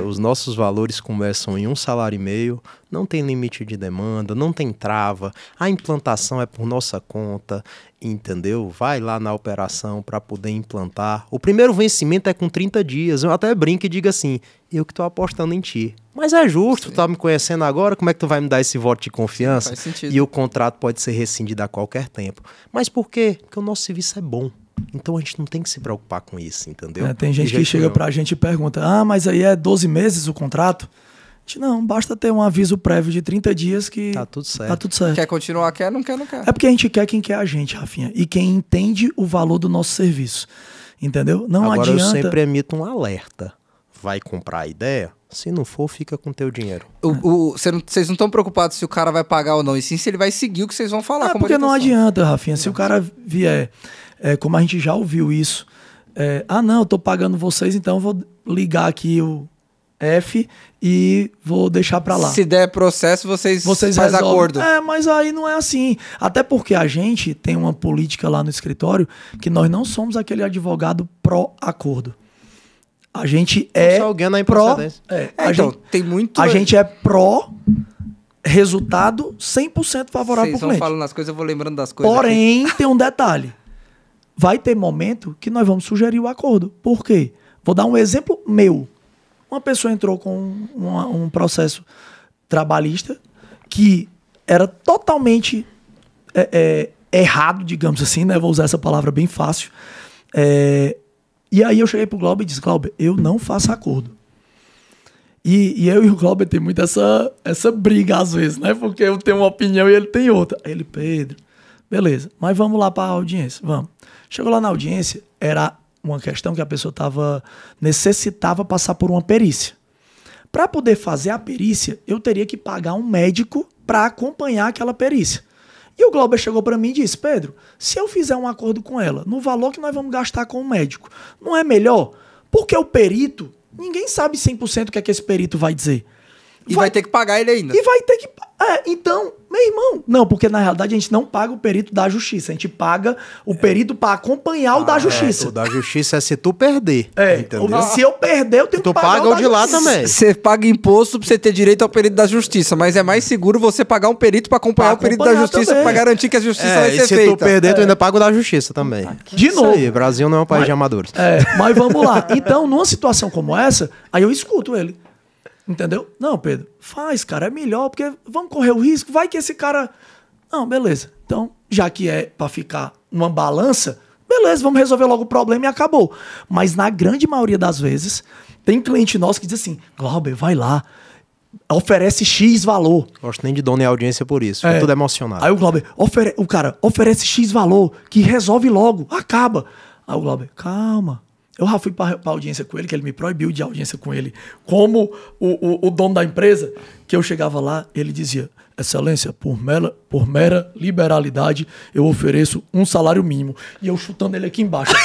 A: Os nossos valores começam em 1,5 salário, não tem limite de demanda, não tem trava, a implantação é por nossa conta, entendeu? Vai lá na operação para poder implantar. O primeiro vencimento é com 30 dias. Eu até brinco e digo assim, eu que tô apostando em ti. Mas é justo, tu tá me conhecendo agora, como é que tu vai me dar esse voto de confiança?
C: Faz sentido.
A: E o contrato pode ser rescindido a qualquer tempo. Mas por quê? Porque o nosso serviço é bom. Então a gente não tem que se preocupar com isso, entendeu?
B: Tem gente que chega pra gente e pergunta, mas aí é 12 meses o contrato? Não, basta ter um aviso prévio de 30 dias que
A: tá tudo certo.
B: Tá tudo certo.
C: Quer continuar, quer, não quer, não quer.
B: É porque a gente quer quem quer a gente, Rafinha, e quem entende o valor do nosso serviço, entendeu? Não
A: Agora
B: adianta...
A: eu sempre emito um alerta. Vai comprar a ideia? Se não for, fica com teu dinheiro.
C: Vocês não estão preocupados se o cara vai pagar ou não, e sim se ele vai seguir o que vocês vão falar.
B: Porque não adianta, Rafinha, se o cara vier, como a gente já ouviu isso, não, eu tô pagando vocês, então eu vou ligar aqui o F e vou deixar pra lá.
C: Se der processo, vocês fazem acordo.
B: Mas aí não é assim. Até porque a gente tem uma política lá no escritório que nós não somos aquele advogado pró-acordo. A gente é
A: alguém na improcedência.
C: Tem muito...
B: A gente é pró-resultado 100% favorável pro cliente. Vocês
C: vão falando as coisas, eu vou lembrando das coisas.
B: Porém, tem um detalhe. Vai ter momento que nós vamos sugerir o acordo. Por quê? Vou dar um exemplo meu. Uma pessoa entrou com um processo trabalhista que era totalmente errado, digamos assim, né? Vou usar essa palavra bem fácil. E aí eu cheguei pro Glauber e disse, Glauber, eu não faço acordo. E eu e o Glauber tem muito essa briga às vezes, né? Porque eu tenho uma opinião e ele tem outra. Aí ele, Pedro, beleza, mas vamos lá para a audiência, vamos. Chegou lá na audiência, era uma questão que a pessoa necessitava passar por uma perícia. Para poder fazer a perícia, eu teria que pagar um médico para acompanhar aquela perícia. E o Glauber chegou para mim e disse, Pedro, se eu fizer um acordo com ela, no valor que nós vamos gastar com o médico, não é melhor? Porque o perito, ninguém sabe 100% o que é que esse perito vai dizer.
C: E vai ter que pagar ele ainda.
B: E vai ter que... então, meu irmão... Não, porque na realidade a gente não paga o perito da justiça. A gente paga o perito para acompanhar o da justiça.
A: O da justiça é se tu perder. Entendeu?
B: Se eu perder, eu tenho que pagar
A: paga o de lá também.
C: Você paga imposto pra você ter direito ao perito da justiça, mas é mais seguro você pagar um perito para acompanhar o perito da justiça para garantir que a justiça vai ser feita.
A: E se tu perder, tu ainda paga o da justiça também.
B: De novo.
A: Isso aí, Brasil não é um país de amadores.
B: Mas vamos lá. Então, numa situação como essa, aí eu escuto ele. Entendeu? Não, Pedro, faz, cara, é melhor, porque vamos correr o risco, vai que esse cara... Não, beleza. Então, já que é pra ficar numa balança, beleza, vamos resolver logo o problema e acabou. Mas na grande maioria das vezes, tem cliente nosso que diz assim, Glauber, vai lá, oferece X valor.
A: Gosto nem de dono e audiência por isso, fica tudo emocionado.
B: Aí o Glauber, o cara oferece X valor, que resolve logo, acaba. Aí o Glauber, calma. Eu já fui para audiência com ele, que ele me proibiu de audiência com ele. Como o dono da empresa, que eu chegava lá, ele dizia, Excelência, por mera liberalidade, eu ofereço um salário mínimo. E eu chutando ele aqui embaixo.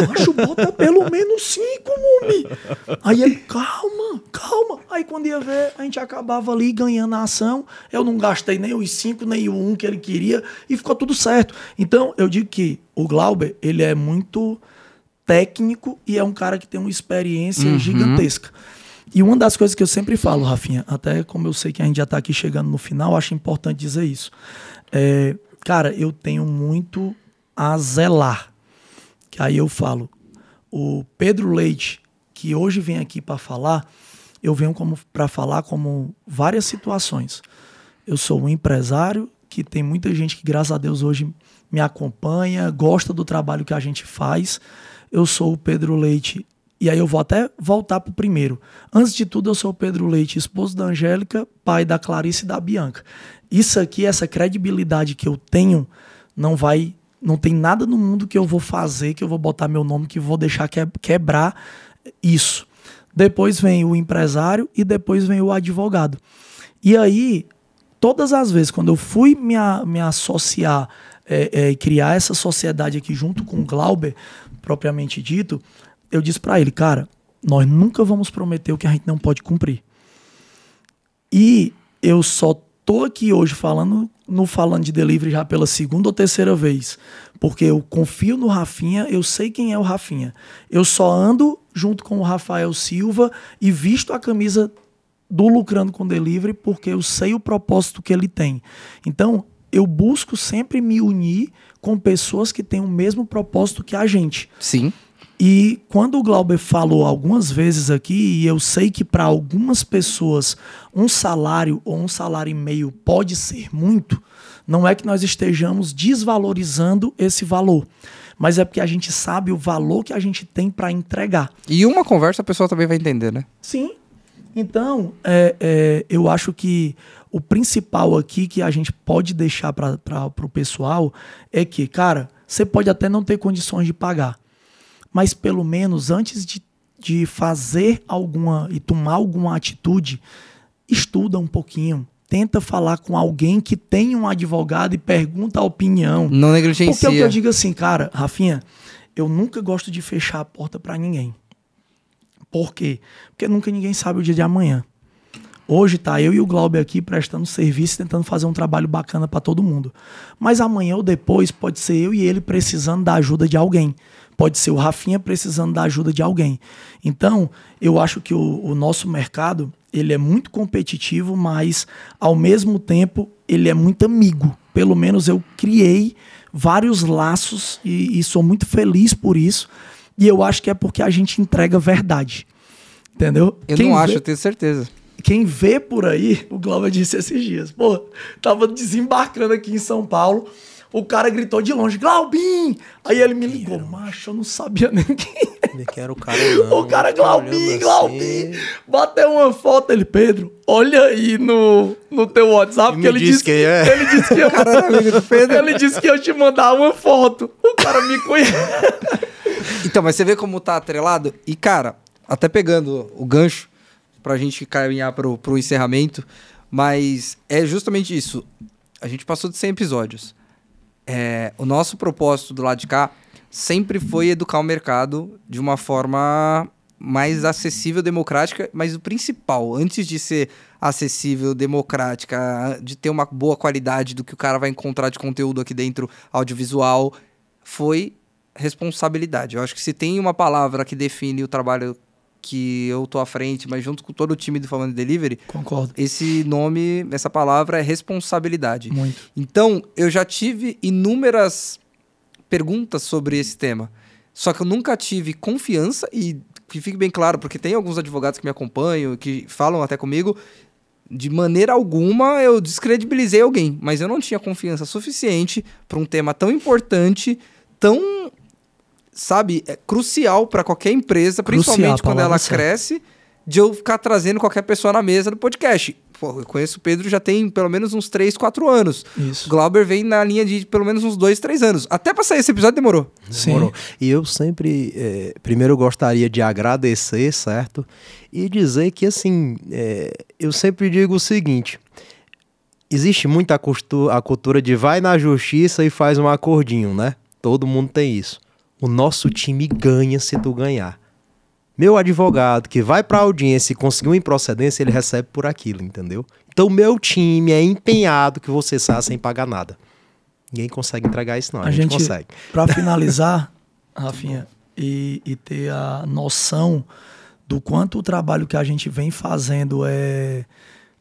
B: Macho, bota pelo menos 5, homem. Aí ele, calma. Aí quando ia ver, a gente acabava ali ganhando a ação. Eu não gastei nem os 5, nem o 1 que ele queria. E ficou tudo certo. Então, eu digo que o Glauber, ele é muito... técnico e é um cara que tem uma experiência gigantesca. E uma das coisas que eu sempre falo, Rafinha, até como eu sei que a gente já está aqui chegando no final, acho importante dizer isso. Cara, eu tenho muito a zelar. Que aí eu falo, o Pedro Leite, que hoje vem aqui para falar, eu venho para falar como várias situações. Eu sou um empresário que tem muita gente que, graças a Deus, hoje me acompanha, gosta do trabalho que a gente faz. Eu sou o Pedro Leite, e aí eu vou até voltar para o primeiro. Antes de tudo, eu sou o Pedro Leite, esposo da Angélica, pai da Clarice e da Bianca. Isso aqui, essa credibilidade que eu tenho, não tem nada no mundo que eu vou fazer, que eu vou botar meu nome, que eu vou deixar quebrar isso. Depois vem o empresário e depois vem o advogado. E aí, todas as vezes, quando eu fui me associar, criar essa sociedade aqui junto com o Glauber, propriamente dito, eu disse para ele, cara, nós nunca vamos prometer o que a gente não pode cumprir. E eu só tô aqui hoje falando de delivery já pela segunda ou terceira vez, porque eu confio no Rafinha, eu sei quem é o Rafinha. Eu só ando junto com o Rafael Silva e visto a camisa do Lucrando com Delivery porque eu sei o propósito que ele tem. Então, eu busco sempre me unir com pessoas que têm o mesmo propósito que a gente.
C: Sim.
B: E quando o Glauber falou algumas vezes aqui, e eu sei que para algumas pessoas um salário ou um salário e meio pode ser muito, não é que nós estejamos desvalorizando esse valor, mas é porque a gente sabe o valor que a gente tem para entregar. E
C: uma conversa a pessoa também vai entender, né?
B: Sim. Então, eu acho que o principal aqui que a gente pode deixar para o pessoal é que, cara, você pode até não ter condições de pagar, mas pelo menos antes de fazer alguma e tomar alguma atitude, estuda um pouquinho. Tenta falar com alguém que tem um advogado e pergunta a opinião.
C: Não negligencia.
B: Porque é o que eu digo assim, cara, Rafinha, eu nunca gosto de fechar a porta para ninguém. Por quê? Porque nunca ninguém sabe o dia de amanhã. Hoje tá eu e o Glauber aqui prestando serviço, tentando fazer um trabalho bacana para todo mundo. Mas amanhã ou depois pode ser eu e ele precisando da ajuda de alguém. Pode ser o Rafinha precisando da ajuda de alguém. Então, eu acho que o nosso mercado, ele é muito competitivo, mas, ao mesmo tempo, ele é muito amigo. Pelo menos eu criei vários laços e sou muito feliz por isso. E eu acho que é porque a gente entrega verdade. Entendeu?
C: Eu não acho, eu tenho certeza.
B: Quem vê por aí, o Glauber disse esses dias, pô, tava desembarcando aqui em São Paulo, o cara gritou de longe, Glaubim! Aí ele me ligou, macho, eu não sabia nem quem
A: era. Que era o cara não.
B: O cara, Glaubim, Glaubim! Bateu uma foto, ele, Pedro, olha aí no teu WhatsApp, que ele disse que ele disse que eu,
C: cara era amigo do Pedro.
B: Ele disse que eu te mandar uma foto. O cara me conhece.
C: Então, mas você vê como tá atrelado? E, cara, até pegando o gancho pra gente caminhar pro encerramento, mas é justamente isso. A gente passou de 100 episódios. O nosso propósito do lado de cá sempre foi educar o mercado de uma forma mais acessível, democrática, mas o principal, antes de ser acessível, democrática, de ter uma boa qualidade do que o cara vai encontrar de conteúdo aqui dentro, audiovisual, foi responsabilidade. Eu acho que se tem uma palavra que define o trabalho que eu tô à frente, mas junto com todo o time do Falando Delivery,
B: concordo.
C: Esse nome, essa palavra é responsabilidade.
B: Muito.
C: Então, eu já tive inúmeras perguntas sobre esse tema, só que eu nunca tive confiança, e que fique bem claro, porque tem alguns advogados que me acompanham, que falam até comigo, de maneira alguma eu descredibilizei alguém, mas eu não tinha confiança suficiente para um tema tão importante, tão... sabe, é crucial para qualquer empresa, principalmente quando ela cresce, de eu ficar trazendo qualquer pessoa na mesa do podcast. Pô, eu conheço o Pedro já tem pelo menos uns 3, 4 anos.
B: Isso.
C: O Glauber vem na linha de pelo menos uns 2, 3 anos. Até pra sair esse episódio demorou.
B: Sim.
A: Demorou. E eu sempre, primeiro eu gostaria de agradecer, certo? E dizer que, assim, eu sempre digo o seguinte, existe muita a cultura de vai na justiça e faz um acordinho, né? Todo mundo tem isso. O nosso time ganha se tu ganhar. Meu advogado que vai pra audiência e conseguir uma improcedência, ele recebe por aquilo, entendeu? Então, meu time é empenhado que você saia sem pagar nada. Ninguém consegue entregar isso, não. A gente consegue.
B: Pra finalizar, Rafinha, e ter a noção do quanto o trabalho que a gente vem fazendo é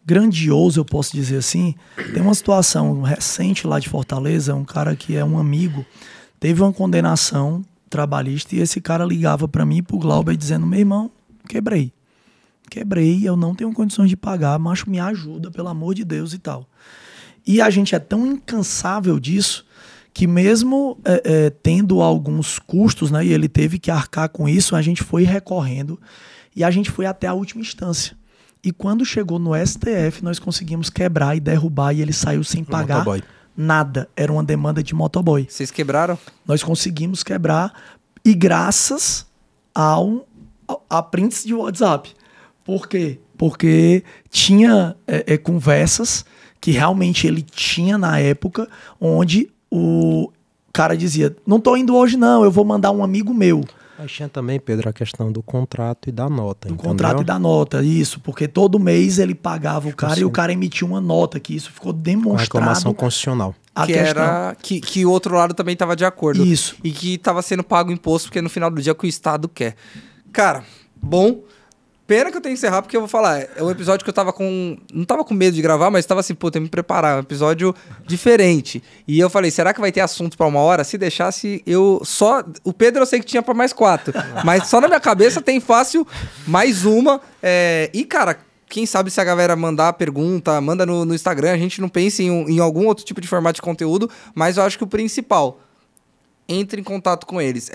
B: grandioso, eu posso dizer assim. Tem uma situação recente lá de Fortaleza, um cara que é um amigo, teve uma condenação trabalhista e esse cara ligava para mim e pro Glauber dizendo: meu irmão, quebrei, eu não tenho condições de pagar, macho, me ajuda, pelo amor de Deus e tal. E a gente é tão incansável disso que mesmo tendo alguns custos, né, e ele teve que arcar com isso, a gente foi recorrendo e a gente foi até a última instância. E quando chegou no STF, nós conseguimos quebrar e derrubar e ele saiu sem pagar nada. Era uma demanda de motoboy.
C: Vocês quebraram?
B: Nós conseguimos quebrar e graças a prints de WhatsApp. Por quê? Porque tinha conversas que realmente ele tinha na época, onde o cara dizia: não tô indo hoje não, eu vou mandar um amigo meu.
A: Mas tinha também, Pedro, a questão do contrato e da nota.
B: Do contrato e da nota, isso. Porque todo mês ele pagava o cara e o cara emitia uma nota, que isso ficou demonstrado.
A: Reclamação constitucional.
C: Que o outro lado também estava de acordo.
B: Isso.
C: E que estava sendo pago o imposto, porque no final do dia é o que o Estado quer. Cara, bom. Pena que eu tenho que encerrar, porque eu vou falar, é um episódio que eu tava com... Não tava com medo de gravar, mas tava assim, pô, tem que me preparar, é um episódio diferente. E eu falei, será que vai ter assunto pra 1 hora? Se deixasse, eu só... O Pedro eu sei que tinha pra mais 4, mas só na minha cabeça tem fácil mais uma. E, cara, quem sabe se a galera mandar pergunta, manda no Instagram, a gente não pensa em algum outro tipo de formato de conteúdo, mas eu acho que o principal, entre em contato com eles.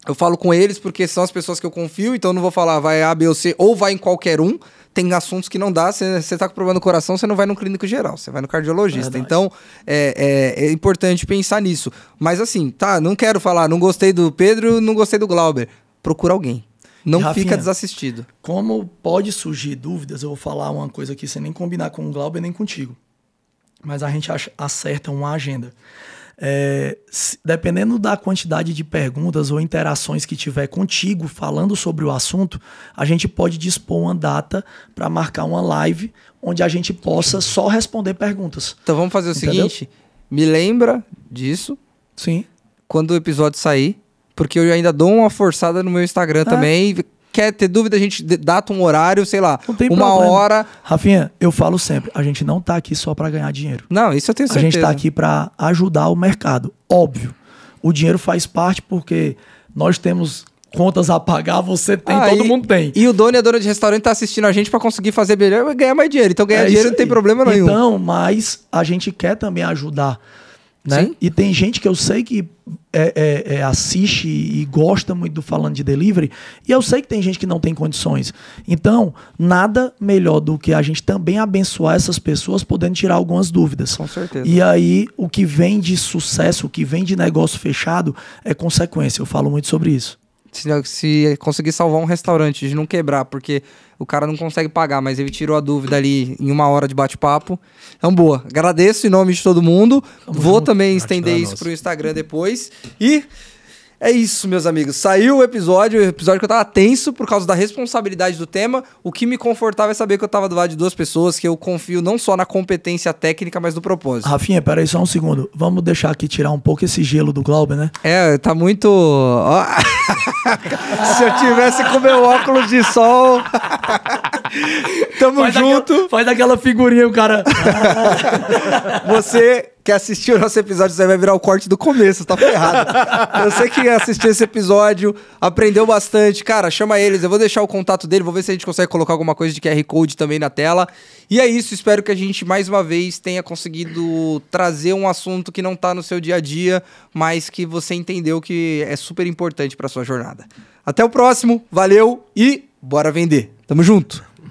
C: Eu falo com eles porque são as pessoas que eu confio, então eu não vou falar vai A, B ou C, ou vai em qualquer um. Tem assuntos que não dá, você tá com problema no coração, você não vai no clínico geral, você vai no cardiologista. Então, é importante pensar nisso. Mas assim, tá, não quero falar, não gostei do Pedro, não gostei do Glauber. Procura alguém. Não
B: Rafinha,
C: fica desassistido.
B: Como pode surgir dúvidas, eu vou falar uma coisa aqui sem nem combinar com o Glauber nem contigo. Mas a gente acerta uma agenda. Dependendo da quantidade de perguntas ou interações que tiver contigo falando sobre o assunto, a gente pode dispor uma data para marcar uma live onde a gente possa só responder perguntas.
C: Então vamos fazer o seguinte, me lembra disso.
B: Sim.
C: Quando o episódio sair, porque eu ainda dou uma forçada no meu Instagram também. Quer ter dúvida, a gente data um horário, sei lá,
B: não tem
C: 1
B: problema.
C: hora.
B: Rafinha, eu falo sempre, a gente não tá aqui só para ganhar dinheiro.
C: Não, isso eu tenho certeza.
B: A gente tá aqui para ajudar o mercado. Óbvio, o dinheiro faz parte porque nós temos contas a pagar, você tem, todo mundo tem.
C: E o dono e a dona de restaurante tá assistindo a gente para conseguir fazer melhor e ganhar mais dinheiro. Então ganhar dinheiro não tem problema nenhum.
B: Então, mas a gente quer também ajudar. Né?
C: Sim.
B: E tem gente que eu sei que assiste e gosta muito do Falando de Delivery, e eu sei que tem gente que não tem condições. Então, nada melhor do que a gente também abençoar essas pessoas, podendo tirar algumas dúvidas.
C: Com certeza.
B: E aí, o que vem de sucesso, o que vem de negócio fechado, é consequência. Eu falo muito sobre isso.
C: Se conseguir salvar um restaurante de não quebrar, porque o cara não consegue pagar, mas ele tirou a dúvida ali em 1 hora de bate-papo. Então, boa. Agradeço em nome de todo mundo. Vou também estender isso pro Instagram depois. E é isso, meus amigos. Saiu o episódio que eu tava tenso por causa da responsabilidade do tema. O que me confortava é saber que eu tava do lado de 2 pessoas, que eu confio não só na competência técnica, mas no propósito.
B: Rafinha, peraí só um segundo. Vamos deixar aqui tirar um pouco esse gelo do Glauber, né?
C: Tá muito... Se eu tivesse com meu óculos de sol... Tamo junto.
B: Faz aquela figurinha, o cara...
C: Você que assistiu o nosso episódio, você vai virar o corte do começo, tá ferrado. Você que assistiu esse episódio, aprendeu bastante. Cara, chama eles, eu vou deixar o contato dele, vou ver se a gente consegue colocar alguma coisa de QR Code também na tela. E é isso, espero que a gente, mais uma vez, tenha conseguido trazer um assunto que não tá no seu dia a dia, mas que você entendeu que é super importante pra sua jornada. Até o próximo, valeu e bora vender. Tamo junto.